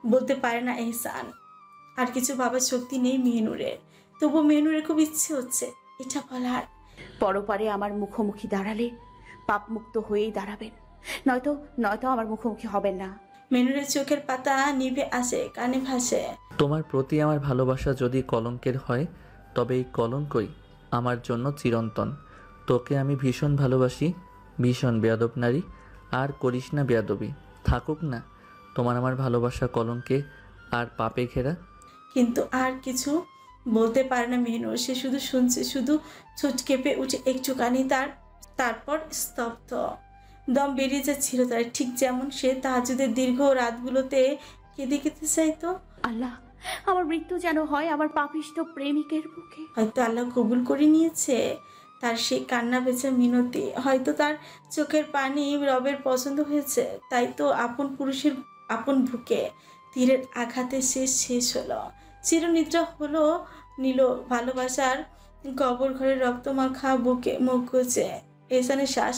বলতে পারে না এহসান। আর কিছু ভাবার শক্তি নেই মেহনুরের। তবু মেহনুরের খুব ইচ্ছে হচ্ছে এটা বলার। পরপারে আমার মুখোমুখি দাঁড়ালে পাপমুক্ত হয়েই দাঁড়াবেন, নয়তো নয়তো আমার মুখোমুখি হবেন না। মেহনুরের চোখের পাতা নিভে আসে, কানে ভাসে। তোমার প্রতি আমার ভালোবাসা যদি কলঙ্কের হয়, তবে এই কলঙ্কই আমার জন্য চিরন্তন। তোকে আমি ভীষণ ভালোবাসি, ভীষণ বেয়াদব নারী। আর করিস না বেয়াদবি, থাকুক না তোমার আমার ভালোবাসা কলঙ্কে আর পাপে ঘেরা। কিন্তু আর কিছু বলতে পারে না মেহনুর। সে শুধু শুনছে, শুধু ছোট কেঁপে উঠে একটুখানি, তারপর স্তব্ধ। দম বেরিয়ে যাচ্ছিল তার, ঠিক যেমন সে তাহাজ্জুদের দীর্ঘ রাতগুলোতে কেঁদে কেঁদে চাইতো। আল্লাহ, আমার মৃত্যু যেন হয় আমার পাপিষ্ঠ প্রেমিকের বুকে। হয়তো আল্লাহ কবুল করে নিয়েছে তার সেই কান্না বেচা মিনতি। হয়তো তার চোখের পানি রবের পছন্দ হয়েছে। তাই তো আপন পুরুষের আপন বুকে তীরের আঘাতে শেষ হলো, চিরনিদ্রা হলো নিল ভালোবাসার কবর ঘরে রক্তমাখা বুকে মুখ গুজে। এহসানের শ্বাস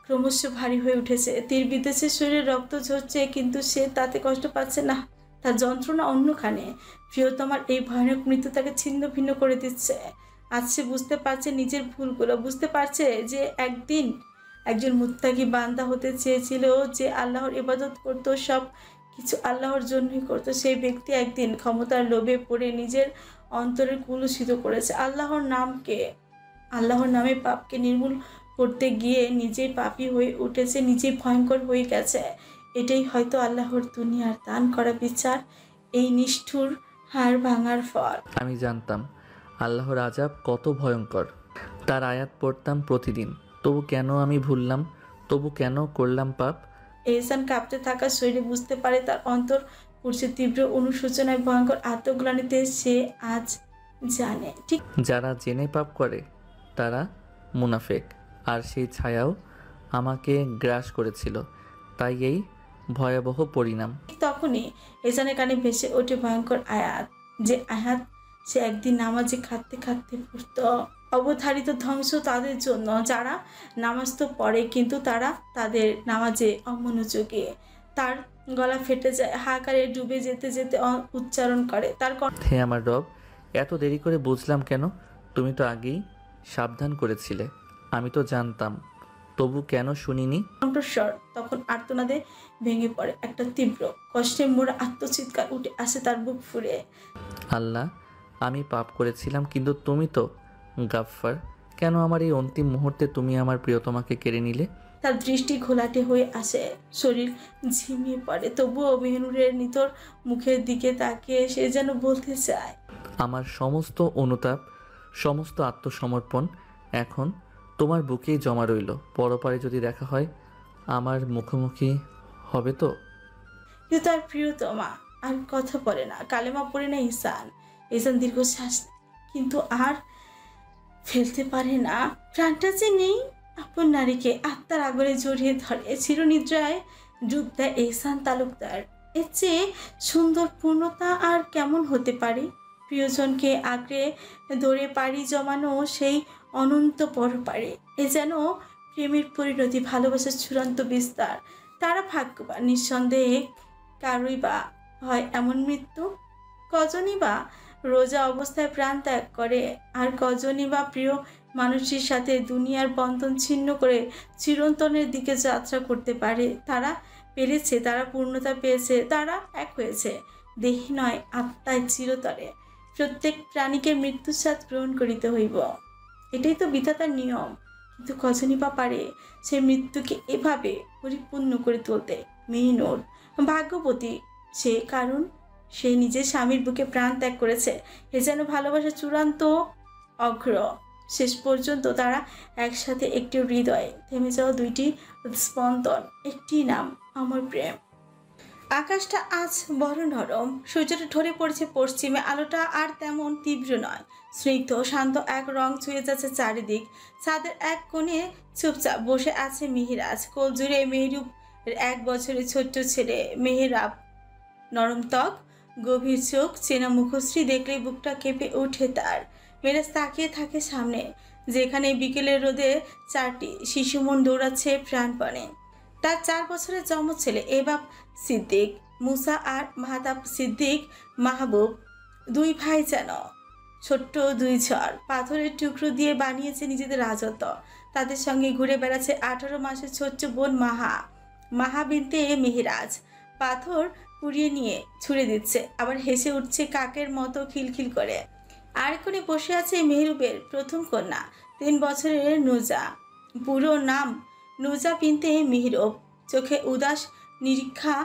ক্রমশ ভারী হয়ে উঠেছে। তীর বিদেশে শরীরে রক্ত ঝরছে, কিন্তু সে তাতে কষ্ট পাচ্ছে না। তার যন্ত্রণা অন্যখানে। প্রিয়তমার এই ভয়ানক মৃত্যু তাকে ছিন্ন ভিন্ন করে দিচ্ছে। আজ সে বুঝতে পারছে নিজের ভুলগুলো, বুঝতে পারছে যে একদিন একজন মুত্তাকি বান্দা হতে চেয়েছিল, যে আল্লাহর ইবাদত করতো, সব কিছু আল্লাহর জন্যই করতো। সেই ব্যক্তি একদিন ক্ষমতার লোভে পড়ে নিজের অন্তরে কুলুষিত করেছে। আল্লাহর নামে পাপকে নির্মূল করতে গিয়ে নিজেই পাপী হয়ে উঠেছে, নিজেই ভয়ঙ্কর হয়ে গেছে। এটাই হয়তো আল্লাহর দুনিয়ার দান করা বিচার, এই নিষ্ঠুর হাড় ভাঙার ফল। আমি জানতাম আল্লাহর আযাব কত ভয়ঙ্কর, তার আয়াত পড়তাম প্রতিদিন। তবু কেন আমি ভুললাম, তবু কেন করলাম পাপ? এহসান কাঁপতে থাকা শরীরে বুঝতে পারে তার অন্তর পড়ছে তীব্র অনুশোচনায়, ভয়ঙ্কর আত্মগ্লানিতে। সে আজ জানে ঠিক যারা জেনে পাপ করে তারা মুনাফেক, আর সেই ছায়াও আমাকে গ্রাস করেছিল। তাই এই ভয়াবহ পরিণাম। তখনই এহসানের কানে ভেসে ওঠে ভয়ঙ্কর আয়াত, যে আয়াত সে একদিন নামাজে খাটতে খাটতে পড়ত। অবধারিত ধ্বংস তাদের জন্য যারা নামাজ তো পড়ে, কিন্তু তারা তাদের নামাজে অমনোযোগী। তার গলা ফেটে যায়, হাহাকারে ডুবে যেতে যেতে উচ্চারণ করে তার হে আমার রব, এত দেরি করে বুঝলাম কেন? তুমি তো আগেই সাবধান করেছিলে, আমি তো জানতাম, তবু কেন শুনিনি? কণ্ঠস্বর তখন আর্তনাদে ভেঙে পড়ে। একটা তীব্র কষ্টে মোড়া আত্মচিৎকার উঠে আসে তার বুক ফুঁড়ে। আল্লাহ, আমি পাপ করেছিলাম, কিন্তু তুমি তো গাফফার। কেন আমার এই অন্তিম মুহূর্তে তুমি আমার প্রিয়তমাকে কেড়ে নিলে? তার দৃষ্টি ঘোলাটে হয়ে আসে, শরীর ঝিমিয়ে পড়ে। তবুও মেহনুরের নিতর মুখের দিকে তাকিয়ে সে যেন বলতে চায়, আমার সমস্ত অনুতাপ, সমস্ত আত্মসমর্পণ এখন তোমার বুকেই জমা রইল। পরপারে যদি দেখা হয় আমার মুখোমুখি হবে তো? কিন্তু তার প্রিয়তমা আর কথা বলে না, কালেমা পড়ে না এহসান দীর্ঘশ্বাস নেয়, কিন্তু আর ফেলতে পারে না। প্রাণটা যে নেই, আপন নারীকে আত্মার আগলে জড়িয়ে ধরে চিরনিদ্রায় ডুব দেয় এহসান তালুকদার। এর চেয়ে সুন্দর পূর্ণতা আর কেমন হতে পারে? প্রিয়জনকে আঁকড়ে ধরে পাড়ি জমানো সেই অনন্ত পরপারে। এ যেন প্রেমের পরিণতি, ভালোবাসার চূড়ান্ত বিস্তার। তারা ভাগ্যবান, নিঃসন্দেহে। কারোই বা হয় এমন মৃত্যু? কজনই বা রোজা অবস্থায় প্রাণ ত্যাগ করে, আর কজনই বা প্রিয় মানুষের সাথে দুনিয়ার বন্ধন ছিন্ন করে চিরন্তনের দিকে যাত্রা করতে পারে? তারা পেরেছে, তারা পূর্ণতা পেয়েছে, তারা এক হয়েছে দেহি নয় আত্মায় চিরতরে। প্রত্যেক প্রাণীকে মৃত্যুর স্বাদ গ্রহণ করিতে হইব, এটাই তো বিধাতার নিয়ম। কিন্তু কজনই বা পারে সেই মৃত্যুকে এভাবে পরিপূর্ণ করে তুলতে? মেহনুর ভাগ্যবতী সে, কারণ সে নিজের স্বামীর বুকে প্রাণ ত্যাগ করেছে। এ যেন ভালোবাসার চূড়ান্ত অগ্র। শেষ পর্যন্ত তারা একসাথে, একটি হৃদয়ে থেমে যাওয়া দুইটি স্পন্দন, একটি নাম অমর প্রেম। আকাশটা আজ বড় নরম, সূর্যটা ঢলে পড়েছে পশ্চিমে। আলোটা আর তেমন তীব্র নয়, স্নিগ্ধ শান্ত এক রং ছুঁয়ে যাচ্ছে চারিদিক। ছাদের এক কোণে চুপচাপ বসে আছে মিহিরাজ। কোল জুড়ে মেহরুব 1 বছরের ছোট্ট ছেলে মেহরাব। নরম ত্বক, গভীর চোখ, চেনা মুখশ্রী দেখলেই বুকটা কেঁপে ওঠে তার। মেরাজ তাকিয়ে থাকে সামনে, যেখানে বিকেলের রোদে 4টি শিশু মন দৌড়াচ্ছে প্রাণপণে। তার 4 বছরের জমজ ছেলে এবাব সিদ্দিক, মুসা আর মাহতাব সিদ্দিক মাহবুব। 2 ভাই যেন ছোট্ট 2 ঝড়, পাথরের টুকরো দিয়ে বানিয়েছে নিজেদের রাজত্ব। তাদের সঙ্গে ঘুরে বেড়াচ্ছে 18 মাসের ছোট্ট বোন মাহা বিনতে মেহেরাজ। পাথর কুড়িয়ে নিয়ে ছুঁড়ে দিচ্ছে, আবার হেসে উঠছে কাকের মতো খিলখিল করে। আর কোণে বসে আছে মেহরুবের প্রথম কন্যা, 3 বছরের নুজা। পুরো নাম নুজা বিনতে মেহরুব। চোখে উদাস নিরীক্ষা,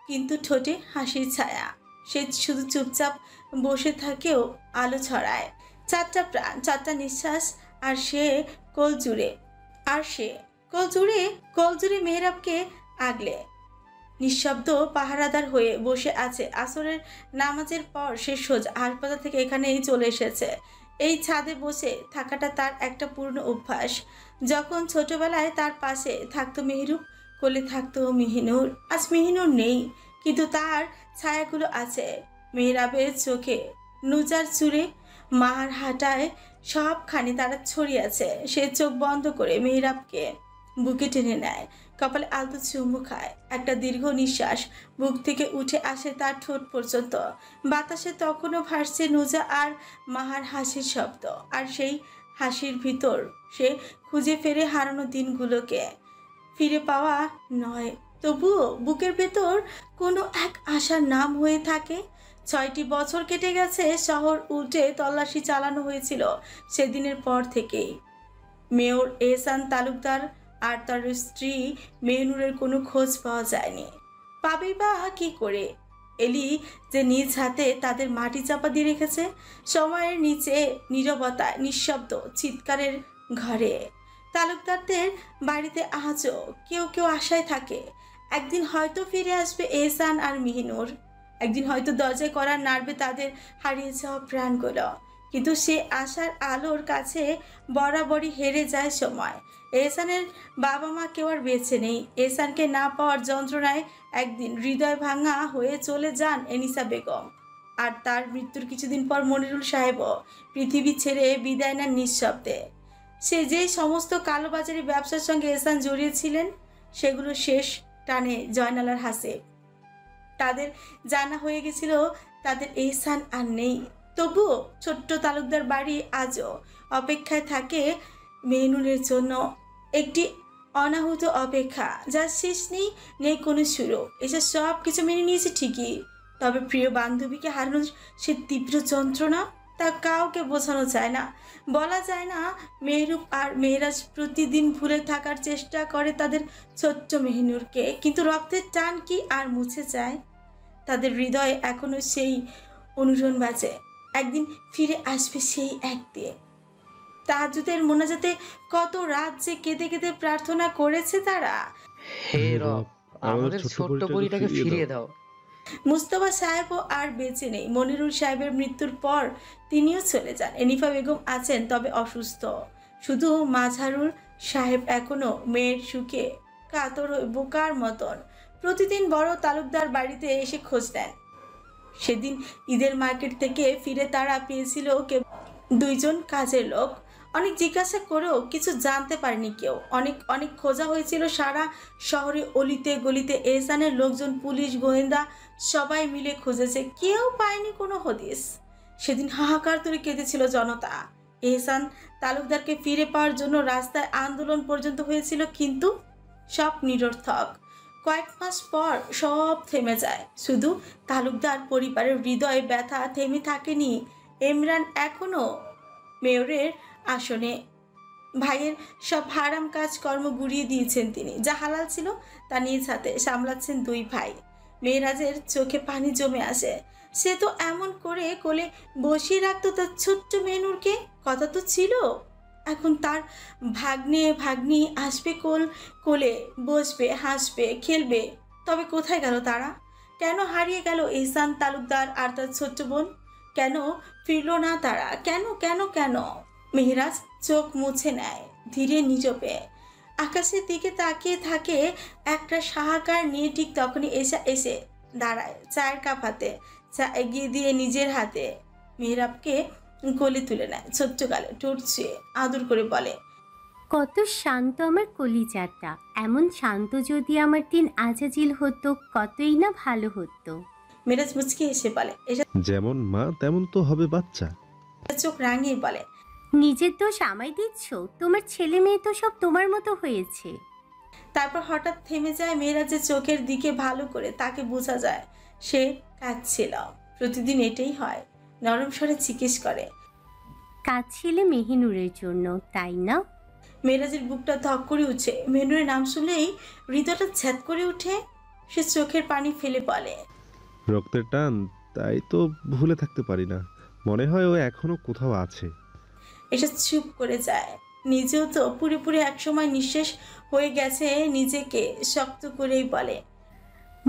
কিন্তু ঠোঁটে হাসির ছায়া। সে শুধু চুপচাপ বসে থাকেও আলো ছড়ায়। 4টা প্রাণ, 4টা নিঃশ্বাস, আর সে কোল জুড়ে মেহরাবকে আগলে নিঃশব্দ পাহারাদার হয়ে বসে আছে। আসরের নামাজের পর সে সোজা হাসপাতাল থেকে এখানেই চলে এসেছে। এই ছাদে বসে থাকাটা তার একটা পুরনো অভ্যাস। যখন ছোটবেলায় তার পাশে থাকতো মেহরুব, কোলে থাকতো মেহিনুর। আজ মেহিনুর নেই, কিন্তু তার ছায়াগুলো আছে। মেহরাবের চোখে, নুজার চুলে, মাহার হাঁটায়, সবখানে তারা ছড়িয়ে আছে। সে চোখ বন্ধ করে মেহরাবকে বুকে টেনে নেয়, কপালে আলতো চুমু খায়। একটা দীর্ঘ নিঃশ্বাস বুক থেকে উঠে আসে তার ঠোঁট পর্যন্ত। বাতাসে তখনও ভাসছে নুজা আর মাহার হাসির শব্দ। আর সেই হাসির ভিতর সে খুঁজে ফেরে হারানো দিনগুলোকে। ফিরে পাওয়া নয়, তবুও বুকের ভেতর কোনো এক আশার নাম হয়ে থাকে। 6টি বছর কেটে গেছে, শহর উল্টে তল্লাশি চালানো হয়েছিল সেদিনের পর থেকেই। মেয়র এহসান তালুকদার আর তার স্ত্রী মেহনুরের কোনো খোঁজ পাওয়া যায়নি। পাবেই বা কি করে? এলি যে নিজ হাতে তাদের মাটি চাপা দিয়ে রেখেছে। সময়ের নিচে নীরবতা, নিঃশব্দ চিৎকারের ঘরে। তালুকদারদের বাড়িতে আজও কেউ কেউ আশায় থাকে, একদিন হয়তো ফিরে আসবে এহসান আর মেহনুর। একদিন হয়তো দরজায় করা নাড়বে তাদের হারিয়ে যাওয়া প্রাণগুলো। কিন্তু সে আশার আলোর কাছে বরাবরই হেরে যায় সময়। এহসানের বাবা মা কেউ আর বেঁচে নেই। এহসানকে না পাওয়ার যন্ত্রণায় একদিন হৃদয় ভাঙা হয়ে চলে যান এনিসা বেগম। আর তার মৃত্যুর কিছুদিন পর মনিরুল সাহেবও পৃথিবী ছেড়ে বিদায় নেন নিঃশব্দে। সে যেই সমস্ত কালোবাজারি ব্যবসার সঙ্গে এহসান জড়িয়েছিলেন, সেগুলো শেষ টানে জয়নালার হাসে। তাদের জানা হয়ে গেছিল তাদের এহসান আর নেই। তবুও ছোট্ট তালুকদার বাড়ি আজও অপেক্ষায় থাকে মেহনুরের জন্য। একটি অনাহুত অপেক্ষা, যার শেষ নেই, নেই কোনো শুরু। এসব সব কিছু মেনে নিয়েছে ঠিকই, তবে প্রিয় বান্ধবীকে হারানোর সে তীব্র যন্ত্রণা তা কাউকে বোঝানো যায় না, বলা যায় না। মেহরুব আর মেহরাজ প্রতিদিন ভুলে থাকার চেষ্টা করে তাদের ছোট্ট মেহনুরকে, কিন্তু রক্তের টান কি আর মুছে যায়? তাদের হৃদয়ে এখনো সেই অনুরণ বাজে, একদিন ফিরে আসবে সেই একদিন। তাহাজ্জুদের মোনাজাতে কত রাত যে কেঁদে কেঁদে প্রার্থনা করেছে তারা। হে রব, আমাদের ছোট্ট পরিটাকে ফিরিয়ে দাও। মুস্তফা সাহেবও আর বেঁচে নেই। মনিরুল সাহেবের মৃত্যুর পর তিনিও চলে যান। এনিফা বেগম আছেন, তবে অসুস্থ। শুধু মাঝহারুল সাহেব এখনো মেয়ের সুখে কাতর হয়ে বোকার মতন প্রতিদিন বড় তালুকদার বাড়িতে এসে খোঁজ দেন। সেদিন ঈদের মার্কেট থেকে ফিরে তারা পেয়েছিল 2 জন কাজের লোক। অনেক জিজ্ঞাসা করেও কিছু জানতে পারেনি কেউ। অনেক খোঁজা হয়েছিল সারা শহরে, অলিতে গলিতে। এহসানের লোকজন, পুলিশ, গোয়েন্দা সবাই মিলে খুঁজেছে, কেউ পায়নি কোনো হদিস। সেদিন হাহাকার তুলে কেঁদেছিল জনতা। এহসান তালুকদারকে ফিরে পাওয়ার জন্য রাস্তায় আন্দোলন পর্যন্ত হয়েছিল, কিন্তু সব নিরর্থক। কয়েক মাস পর সব থেমে যায়। শুধু তালুকদার পরিবারের হৃদয়ে ব্যথা থেমে থাকেনি। ইমরান এখনো মেয়রের আসনে। ভাইয়ের সব হারাম কাজকর্ম গুড়িয়ে দিয়েছেন তিনি। যা হালাল ছিল তা নিজ হাতে সামলাচ্ছেন 2 ভাই। মেহরাজের চোখে পানি জমে আসে। সে তো এমন করে কোলে বসিয়ে রাখতো তার ছোট্ট মেহনুরকে। কথা তো ছিল এখন তার ভাগ্নি আসবে, কোলে বসবে, হাসবে, খেলবে। তবে কোথায় গেল তারা? কেন হারিয়ে গেল এহসান তালুকদার আর তার ছোট্ট বোন? কেন ফিরল না তারা? কেন কেন কেন? মেহেরাজ চোখ মুছে নেয় ধীরে নীরবে, আকাশের দিকে তাকিয়ে থাকে একটা সাহাকার নিয়ে। ঠিক তখনই এসে দাঁড়ায় চায়ের কাপ হাতে, চা এগিয়ে দিয়ে নিজের হাতে মেহরাবকে কোলে তুলে নেয়। ছোট্ট গালে ঠোঁট ছুঁয়ে আদর করে বলে, কত শান্ত আমার কলিজাটা। এমন শান্ত যদি আমার দিন আজাজিল হতো, কতই না ভালো হতো। মেরাজ মুচকি এসে বলে, যেমন মা তেমন তো হবে বাচ্চা। চোখ রাঙিয়ে বলে, নিজের দোষ আমায় দিচ্ছ? তোমার ছেলে মেয়ে তো সব তোমার মতো হয়েছে। তারপর হঠাৎ থেমে যায়। মেয়েরাজের চোখের দিকে ভালো করে তাকে বোঝা যায় সে কাঁদছিল। প্রতিদিন এটাই হয়। নরম স্বরে জিজ্ঞেস করে, কাঁদছিলে মেহিনুরের জন্য, তাই না? মেয়েরাজের বুকটা ধক করে উঠে। মেহনুরের নাম শুনলেই হৃদয়টা ছ্যাদ করে উঠে। সে চোখের পানি ফেলে বলে, রক্তের টান, তাই তো ভুলে থাকতে পারি না। মনে হয় ও এখনো কোথাও আছে। এসে চুপ করে যায়। নিজেও তো পুরোপুরি একসময় নিঃশেষ হয়ে গেছে। নিজেকে শক্ত করেই বলে,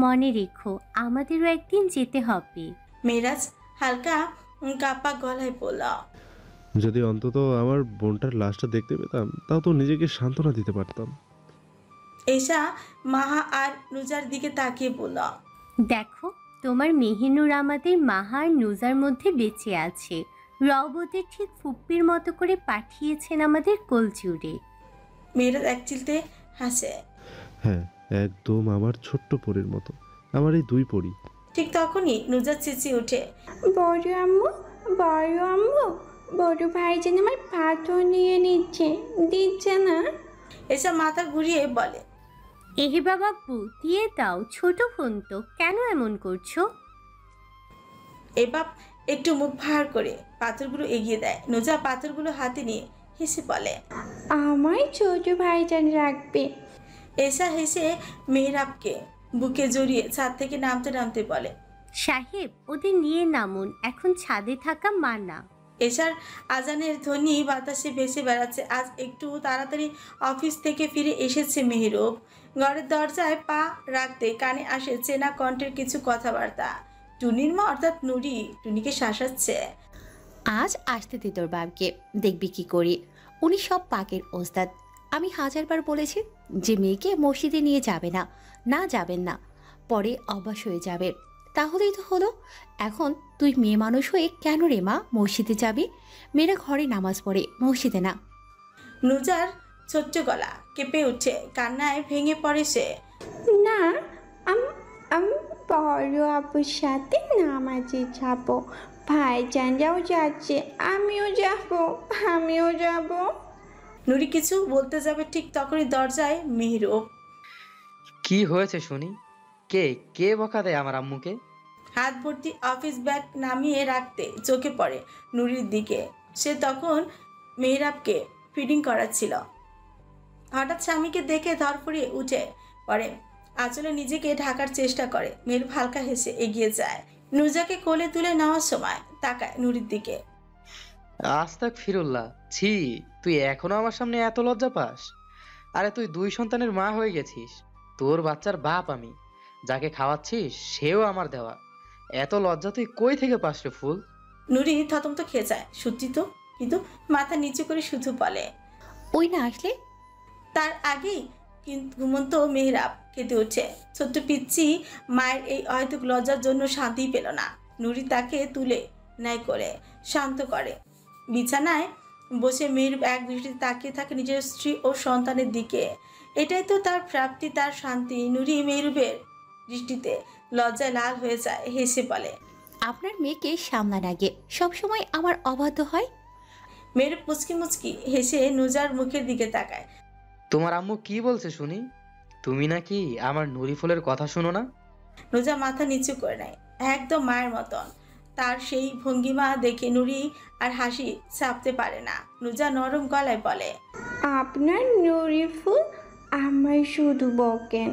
মনে রেখো, আমাদেরও একদিন যেতে হবে। মেয়েরাজ হালকা কাপা গলায় বলল, যদি অন্তত আমার বোনটার লাশটা দেখতে পেতাম, তাও তো নিজেকে সান্ত্বনা দিতে পারতাম। এসা মাহা আর নুজার দিকে তাকিয়ে বলল, দেখো, তোমার মেহিনুর আমাদের মাহা আর নুজার মধ্যে বেঁচে আছে। রবতের ঠিক ফুপ্পির মতো করে পাঠিয়েছেন আমাদের কোলজুড়ে। মেয়েরাজ এক চিলতে হাসে। হ্যাঁ, একদম আমার ছোট্ট পরীর মতো, আমার এই দুই পরী। ঠিক তখনই নুজার চেঁচিয়ে ওঠে, বড় আম্মু, বড় আম্মু, বড় ভাইজান আমার পাথর নিয়ে নিচ্ছে, দিচ্ছে না। এসা মাথা ঘুরিয়ে বলে, এহে বাবাপু, দিয়ে দাও, ছোট ফোন তো, কেন এমন করছো? এবার একটু মুখ ভার করে পাথরগুলো এগিয়ে দেয়। নুজা পাথরগুলো হাতে নিয়ে হেসে বলে, আমার ছোট ভাইজান রাখবে। এসা হেসে মেহরাবকে বুকে জড়িয়ে ছাদ থেকে নামতে নামতে বলে, সাহেব, ওদের নিয়ে নামুন, এখন ছাদে থাকা মানা। এশার আজানের ধ্বনি বাতাসে ভেসে বেড়াচ্ছে। আজ একটু তাড়াতাড়ি অফিস থেকে ফিরে এসেছে মেহরুব। ঘরের দরজায় পা রাখতে কানে আসে চেনা কণ্ঠের কিছু কথাবার্তা। টুনির মা অর্থাৎ নুরি টুনিকে শাসাচ্ছে। আজ আসতে দে তোর বাপকে, দেখবি কি করি। উনি সব পাকের ওস্তাদ। আমি হাজারবার বলেছি যে মেয়েকে মসজিদে নিয়ে যাবে না, না যাবেন না, পরে অভ্যাস হয়ে যাবে। তাহলেই তো হলো। এখন তুই মেয়ে মানুষ হয়ে কেন রে মা মসজিদে যাবি? মেয়েরা ঘরে নামাজ পড়ে, মসজিদে না। নুজার ছোট্ট গলা কেঁপে উঠে, কান্নায় ভেঙে পড়ে সে। না, আমি বড় আপুর সাথে নামাজে যাব। ভাইজানরাও যাচ্ছে, আমিও যাব। নুরি কিছু বলতে যাবে, ঠিক তখনই দরজায় মেহরুব। কি হয়েছে শুনি? কে কে বকা দেয় আমার আম্মুকে? হাত ভর্তি অফিস ব্যাগ নামিয়ে রাখতে চোখে পড়ে নুরির দিকে। সে তখন মেহরাবকে ফিডিং করাচ্ছিল। হঠাৎ স্বামীকে দেখে ধরফড়িয়ে উঠে পড়ে, আঁচলে নিজেকে ঢাকার চেষ্টা করে। মেহরুব হালকা হেসে এগিয়ে যায়। নুজাকে কোলে তুলে নেওয়ার সময় তাকায় নুরির দিকে। আস্তাক ফিরুল্লাহ, ছি, তুই এখনো আমার সামনে এত লজ্জা পাস? আরে তুই 2 সন্তানের মা হয়ে গেছিস, তোর বাচ্চার বাপ আমি, যাকে খাওয়াচ্ছিস সেও আমার দেওয়া। এত লজ্জা তুই কই থেকে পাস রে ফুল? নুরি থতমত খেয়ে যায়। সত্যি তো, কিন্তু মাথা নিচু করে শুধু বলে, ওই না আসলে। তার আগেই কিন্তু ঘুমন্ত মেহরাব কেঁদে ওঠে। ছোট্ট পিচ্ছি মায়ের এই অহেতুক লজ্জার জন্য শান্তি পেল না। নুরি তাকে তুলে ন্যায় করে শান্ত করে। বিছানায় বসে মেহরুব এক দৃষ্টিতে তাকিয়ে থাকে নিজের স্ত্রী ও সন্তানের দিকে। এটাই তো তার প্রাপ্তি, তার শান্তি। নুরি মেহরুবের দৃষ্টিতে লজ্জায় লাল হয়ে যায়, হেসে বলে, আপনার মেয়েকে সামলান আগে, সবসময় আমার অবাধ্য হয়। মেহরুব মুচকি মুচকি হেসে নুজার মুখের দিকে তাকায়। তোমার আম্মু কি বলছে শুনি? তুমি নাকি আমার নুরি ফুলের কথা শুনো না? নুজা মাথা নিচু করে নেয়, একদম মায়ের মতন। তার সেই ভঙ্গিমা দেখে নুরি আর হাসি ছাপতে পারে না। নুজা নরম গলায় বলে, আপনার নুরি ফুল আমায় শুধু বকেন।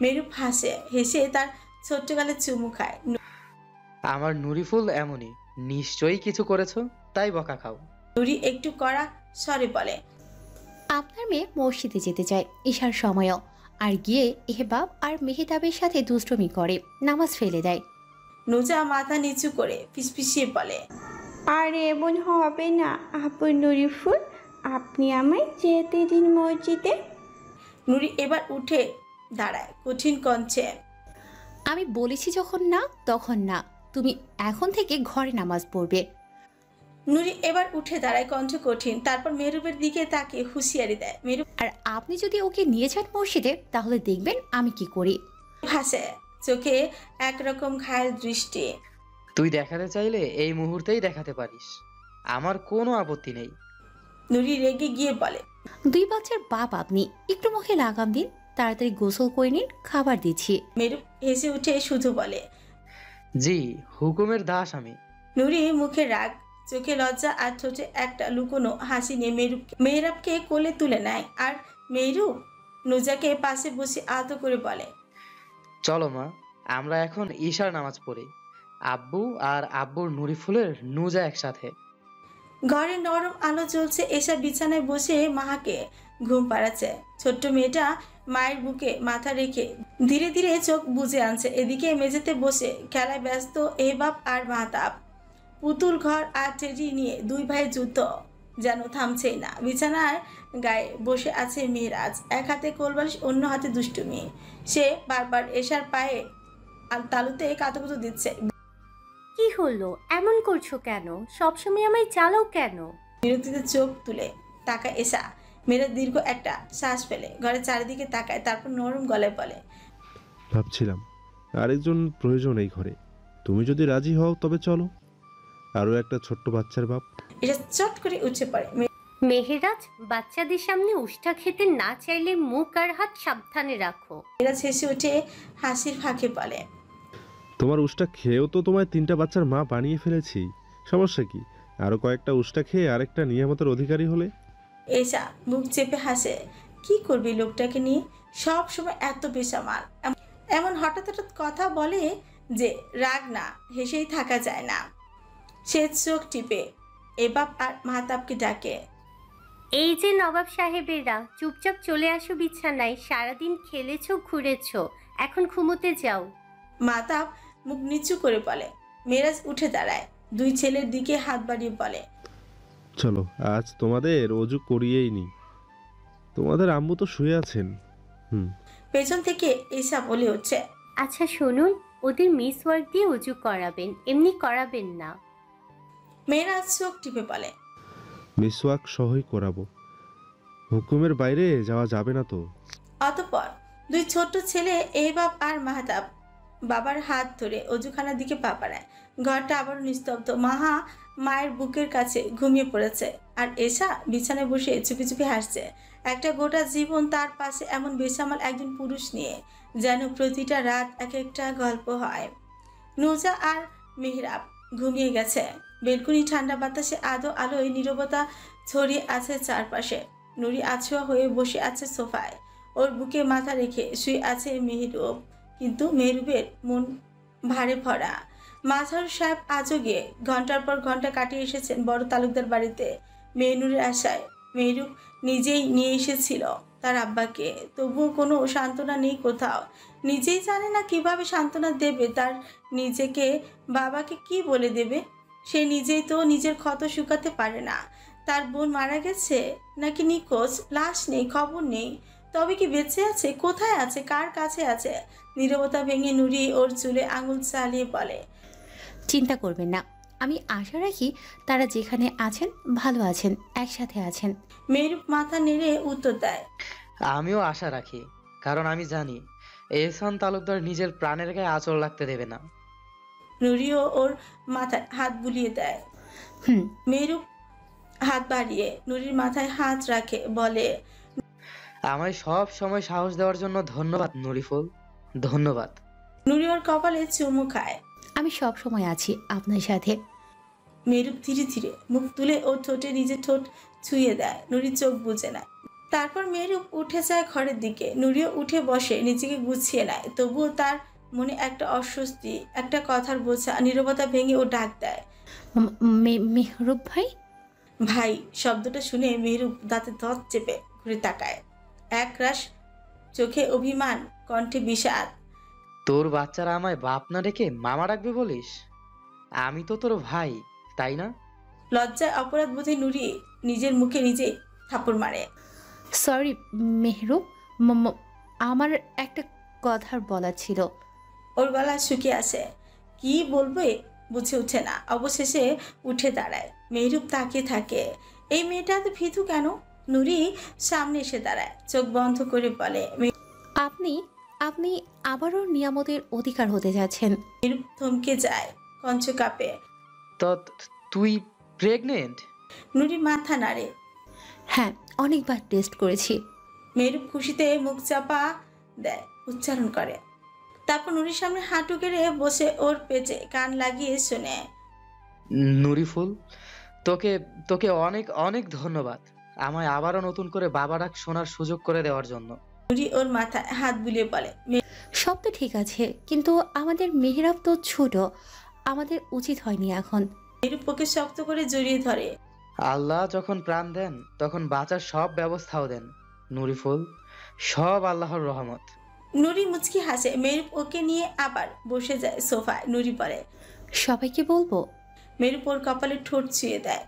মেহরুব হাসে, হেসে তার ছোট্ট গালে চুমু খায়। আমার নুরি ফুল এমনই, নিশ্চয়ই কিছু করেছো, তাই বকা খাও। নুরি একটু কড়া স্বরে বলে, আপনার মেয়ে মসজিদে যেতে চায় ঈশার সময়ও, আর গিয়ে এহবাব আর মেহেতাবের সাথে দুষ্টমি করে, নামাজ ফেলে দেয়। নুজা মাথা নিচু করে ফিসফিসিয়ে বলে, আর এমন হবে না আপু নুরিফুল, আপনি আমায় যেতে দিন মসজিদে। নুরি এবার উঠে দাঁড়ায় কঠিন কণ্ঠে। আমি বলেছি যখন না তখন না, তুমি এখন থেকে ঘরে নামাজ পড়বে। নুরি এবার উঠে দাঁড়ায় কণ্ঠ কঠিন, তারপর মেহরুবের দিকে তাকিয়ে হুঁশিয়ারি দেয়। মেহরুব আর আপনি যদি ওকে নিয়ে যান মসজিদে তাহলে দেখবেন আমি কি করি। হাসে, চোখে একরকম ঘায়েল দৃষ্টি। তুই দেখাতে চাইলে এই মুহূর্তেই দেখাতে পারিস, আমার কোনো আপত্তি নেই। নুরি রেগে গিয়ে বলে, 2 বাচ্চার বাপ আপনি, একটু মুখে লাগাম দিন, তাড়াতাড়ি গোসল করে নিন, খাবার দিচ্ছি। মেহরুব হেসে উঠে শুধু বলে, জি, হুকুমের দাস আমি। নুরি মুখে রাগ, চোখে লজ্জা আর ঠোঁটে একটা লুকোনো হাসি নিয়ে মেহরাবকে কোলে তুলে নেয়। আর মেহরুব নুজাকে পাশে বসে আদর করে বলে, চলো মা, আমরা এখন ঈশার নামাজ পড়ি। আব্বু আর আব্বুর নুরিফুলের নুজা একসাথে। ঘরে নরম আলো জ্বলছে। এসা বিছানায় বসে মাকে ঘুম পাড়াচ্ছে। ছোট্ট মেয়েটা মায়ের বুকে মাথা রেখে ধীরে ধীরে চোখ বুজে আনছে। এদিকে মেঝেতে বসে খেলায় ব্যস্ত এবাব আর মাহতাব। পুতুল ঘর আর টেডি নিয়ে 2 ভাইয়ের যুদ্ধ যেন থামছেই না। বিছানার গায়ে বসে আছে মেহরাজ, এক হাতে কোলবালিশ, অন্য হাতে দুষ্টুমি। সে বারবার এশার পায়ে আর তালুতে কাতুকুতু দিচ্ছে। কি হলো, এমন করছো কেন? সবসময় আমায় জ্বালাও কেন? বিরক্তিতে চোখ তুলে তাকায় এসা। মেয়েরা দীর্ঘ একটা শ্বাস ফেলে ঘরের চারিদিকে তাকায়, তারপর নরম গলায় বলে, ভাবছিলাম আরেকজন প্রয়োজন এই ঘরে, তুমি যদি রাজি হও তবে চলো। আরও একটা ছোট্ট বাচ্চার বাপ। এসা চট করে উঠে পড়ে। মেহেরাজ, বাচ্চাদের সামনে উষ্টা খেতে না চাইলে মুখ আর হাত সাবধানে রাখো। মেয়েরাজ হেসে উঠে হাসির ফাঁকে বলে, তোমার উষ্টা খেয়েও তো তোমায় 3টা বাচ্চার মা বানিয়ে ফেলেছি, সমস্যা কি? আরও কয়েকটা উষ্টা খেয়ে আরেকটা নিয়ামতের অধিকারী হলে। এসা মুখ চেপে হাসে। কি করবি লোকটাকে নিয়ে, সব সময় এত বেসামাল। এমন হঠাৎ হঠাৎ কথা বলে যে রাগ না হেসেই থাকা যায় না। সে চোখ টিপে এবাব আর মাহতাবকে ডাকে, এই যে নবাব সাহেবেরা, চুপচাপ চলে আসো বিছানায়। সারাদিন খেলেছো ঘুরেছো, এখন ঘুমোতে যাও। মাহতাব মুখ নিচু করে বলে। মেরাজ উঠে দাঁড়ায়, 2 ছেলের দিকে হাত বাড়িয়ে বলে, চলো আজ তোমাদের অজু করিয়েই নি, তোমাদের আম্মু তো শুয়ে আছেন। পেছন থেকে এসা বলে উঠছে, আচ্ছা শুনুন, ওদের মিস ওয়ার্ক দিয়ে উজু করাবেন, এমনি করাবেন না। মেরাজ চোখ টিপে বলে, মিসওয়াক সহই করাবো, হুকুমের বাইরে যাওয়া যাবে না তো। অতঃপর 2 ছোট্ট ছেলে এবাব আর মাহতাব বাবার হাত ধরে অজুখানার দিকে পা বাড়ায়। ঘরটা আবারও নিস্তব্ধ। মাহা মায়ের বুকের কাছে ঘুমিয়ে পড়েছে, আর এসা বিছানায় বসে চুপি চুপি হাসছে। একটা গোটা জীবন তার পাশে এমন বেসামাল একজন পুরুষ নিয়ে যেন প্রতিটা রাত এক একটা গল্প হয়। নুজা আর মেহরাব ঘুমিয়ে গেছে। বেলকুনি ঠান্ডা বাতাসে আদো আলোয় নীরবতা ছড়িয়ে আছে চারপাশে। নুরি আছোয়া হয়ে বসে আছে সোফায়, ওর বুকে মাথা রেখে শুয়ে আছে মেহরুব। কিন্তু মেহরুবের মন ভারে ভরা। মাঝারু সাহেব আজও গিয়ে ঘন্টার পর ঘন্টা কাটিয়ে এসেছেন বড় তালুকদার বাড়িতে মেহনুরের আশায়। মেহরুব নিজেই নিয়ে এসেছিল তার আব্বাকে, তবুও কোনো সান্ত্বনা নেই কোথাও। নিজেই জানে না কিভাবে সান্ত্বনা দেবে তার নিজেকে, বাবাকে কি বলে দেবে। সে নিজেই তো নিজের ক্ষত শুকাতে পারে না। তার বোন মারা গেছে নাকি নিখোঁজ, লাশ নেই, খবর নেই। তবে কি বেঁচে আছে, কোথায় আছে, কার কাছে আছে? নীরবতা ভেঙে নুরি ওর চুলে আঙুল চালিয়ে বলে, চিন্তা করবেন না, আমি আশা রাখি তারা যেখানে আছেন ভালো আছেন, একসাথে আছেন। মেহরুব মাথা নেড়ে উত্তর দেয়, আমিও আশা রাখি, কারণ আমি জানি এহসান তালুকদার নিজের প্রাণের গায়ে আঁচড় লাগতে দেবে না। নুরিও ওর মাথায় হাত বুলিয়ে দেয়। মেহরুব হাত বাড়িয়ে নুরির মাথায় হাত রাখে, বলে, আমায় সব সময় সাহস দেওয়ার জন্য ধন্যবাদ নুরিফুল, ধন্যবাদ। নুরি ওর কপালে চুমু খায়। আমি সব সময় আছি আপনার সাথে। মেহরুব ধীরে ধীরে মুখ তুলে ওর ঠোঁটে নিজের ঠোঁট ছুঁয়ে দেয়। নুরি চোখ বুজে নেয়। তারপর মেহরুব উঠে যায় ঘরের দিকে। নুরিও উঠে বসে নিজেকে গুছিয়ে নেয়। তবুও তার মনে একটা অস্বস্তি, একটা কথার বোঝা। নীরবতা ভেঙে ও ডাক দেয়, মেহরুব ভাই। ভাই শব্দটা শুনে মেহরুব দাঁতে দাঁত চেপে ঘুরে তাকায়। এক রাশ চোখে অভিমান, কণ্ঠে বিষাদ। তোর বাচ্চারা আমায় বাপ না ডেকে মামা ডাকবে বলিস? আমি তো তোর ভাই, তাই না? লজ্জায় অপরাধ বোধে নুরি নিজের মুখে নিজে থাপড় মারে। সরি মেহরুব, আমার একটা কথা বলার ছিল। ওর গলা শুকিয়ে আসে, কি বলবে বুঝে ওঠে না। অবশেষে উঠে দাঁড়ায়। মেহরুব তাকিয়ে থাকে, এই মেয়েটা তো ভীতু কেন? নুরি সামনে এসে দাঁড়ায়, চোখ বন্ধ করে বলে। আপনি আপনি আবারও নিয়ামতের অধিকার হতে যাচ্ছেন। মেহরুব থমকে যায়, কঞ্চ কাঁপে। তো তুই প্রেগনেন্ট? নুরি মাথা নাড়ে। হ্যাঁ, অনেকবার টেস্ট করেছি। মেহরুব খুশিতে মুখ চাপা দেয়, উচ্চারণ করে। তারপর নুরির সামনে হাঁটু গেড়ে বসে ওর পেটে কান লাগিয়ে শোনে। নুরিফুল, তোকে তোকে অনেক অনেক ধন্যবাদ আমায় আবারও নতুন করে বাবা ডাক শোনার সুযোগ করে দেওয়ার জন্য। নুরি ওর মাথায় হাত বুলিয়ে বলে। সব তো ঠিক আছে, কিন্তু আমাদের মেহরাব তো ছোট, আমাদের উচিত হয়নি এখন। মেহরুব ওকে শক্ত করে জড়িয়ে ধরে। আল্লাহ যখন প্রাণ দেন তখন বাঁচার সব ব্যবস্থাও দেন নুরিফুল, সব আল্লাহর রহমত। নুরি মুচকি হাসে। মেহরুব ওকে নিয়ে আবার বসে যায় সোফায়। নুরি বলে, সবাইকে বলবো? মেহরুব ওর কপালে ঠোঁট ছুঁয়ে দেয়।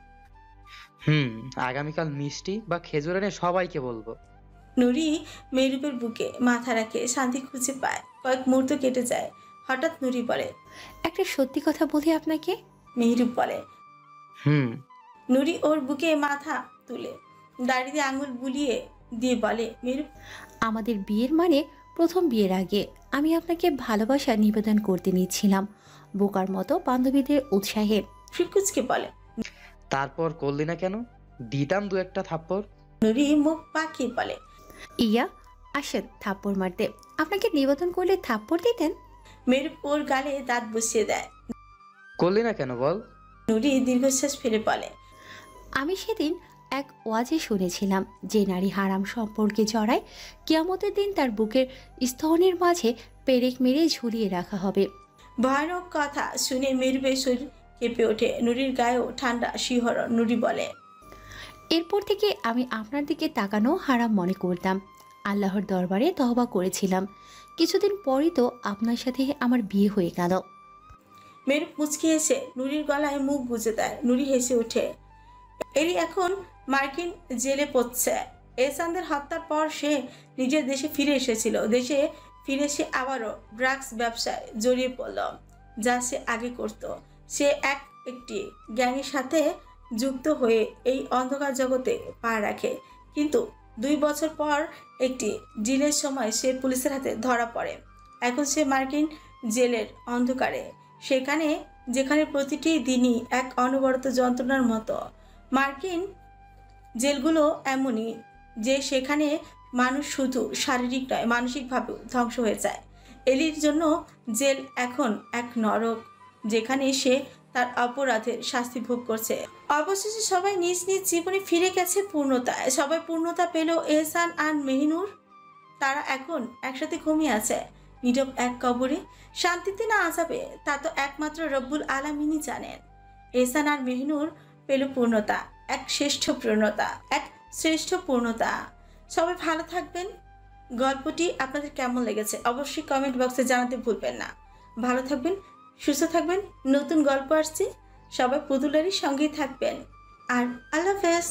আগামীকাল মিষ্টি বা খেজুর এনে সবাইকে বলবো। নুরি মেহরুবের বুকে মাথা রাখে, শান্তি খুঁজে পায়। কয়েক মুহূর্ত কেটে যায়। হঠাৎ নুরি বলে, একটা সত্যি কথা বলি আপনাকে। মেহরুব বলে। হুম। নুরি ওর বুকে মাথা তুলে দাড়িতে আঙুল বুলিয়ে দিয়ে বলে, মেহরুব, আমাদের বিয়ের মানে প্রথম বিয়ের আগে আমি আপনাকে ভালোবাসা নিবেদন করতে নিচ্ছিলাম, বোকার মতো বান্ধবীদের উৎসাহে। ফ্রিকুচকে বলে, তারপর করলি না কেন? দিতাম দু একটা থাপ্পড়। নুরি মুখ পাকিয়ে বলে, ইয়া আসেন থাপ্পড় মারতে, আপনাকে নিবেদন করলে থাপ্পড় দিতেন? মেহরুব ওর গালে দাঁত বসিয়ে দেয়। করলি না কেন বল? নুরি দীর্ঘশ্বাস ফেলে বলে, আমি সেদিন এক ওয়াজে শুনেছিলাম যে নারী হারাম সম্পর্কে জড়ায় কিয়ামতের দিন তার বুকের স্তনের মাঝে পেরেক মেরে ঝুলিয়ে রাখা হবে। ভয়ানক কথা শুনে মেহরুবের শরীর কেঁপে ওঠে। নুরির গায়েও ঠান্ডা শিহরণ। নুরি বলে, এরপর থেকে আমি আপনার দিকে তাকানো হারাম মনে করতাম, আল্লাহর দরবারে তওবা করেছিলাম। কিছুদিন পরই তো আপনার সাথে আমার বিয়ে হয়ে গেল। মেহরুব মুচকি হেসে নুরির গলায় মুখ গুজে দেয়। নুরি হেসে ওঠে। এরই এখন মার্কিন জেলে পড়ছে। এহসানদের হত্যার পর সে নিজের দেশে ফিরে এসেছিল। দেশে ফিরে সে আবারও ড্রাগস ব্যবসায় জড়িয়ে পড়ল, যা সে আগে করত। সে একটি গ্যাংয়ের সাথে যুক্ত হয়ে এই অন্ধকার জগতে পা রাখে। কিন্তু 2 বছর পর একটি ডিলের সময় সে পুলিশের হাতে ধরা পড়ে। এখন সে মার্কিন জেলের অন্ধকারে, যেখানে প্রতিটি দিনই এক অনবরত যন্ত্রণার মতো। মার্কিন জেলগুলো এমনই যে সেখানে মানুষ শুধু শারীরিক নয়, মানসিকভাবেও ধ্বংস হয়ে যায়। এলির জন্য জেল এখন এক নরক, যেখানে সে তার অপরাধের শাস্তি ভোগ করছে। অবশেষে সবাই নিজ নিজ জীবনে ফিরে গেছে পূর্ণতায়। সবাই পূর্ণতা পেল এহসান আর মেহিনুর। তারা এখন একসাথে ঘুমিয়ে আছে নীরব এক কবরে। শান্তিতে না আযাবে তা তো একমাত্র রব্বুল আলামিনই জানেন। এহসান আর মেহিনুর পেল পূর্ণতা, এক শ্রেষ্ঠ পূর্ণতা। সবাই ভালো থাকবেন। গল্পটি আপনাদের কেমন লেগেছে অবশ্যই কমেন্ট বক্সে জানাতে ভুলবেন না। ভালো থাকবেন, সুস্থ থাকবেন। নতুন গল্প আসছে, সবাই পুতুলেরই সঙ্গেই থাকবেন। আর আল্লাহ হাফেজ।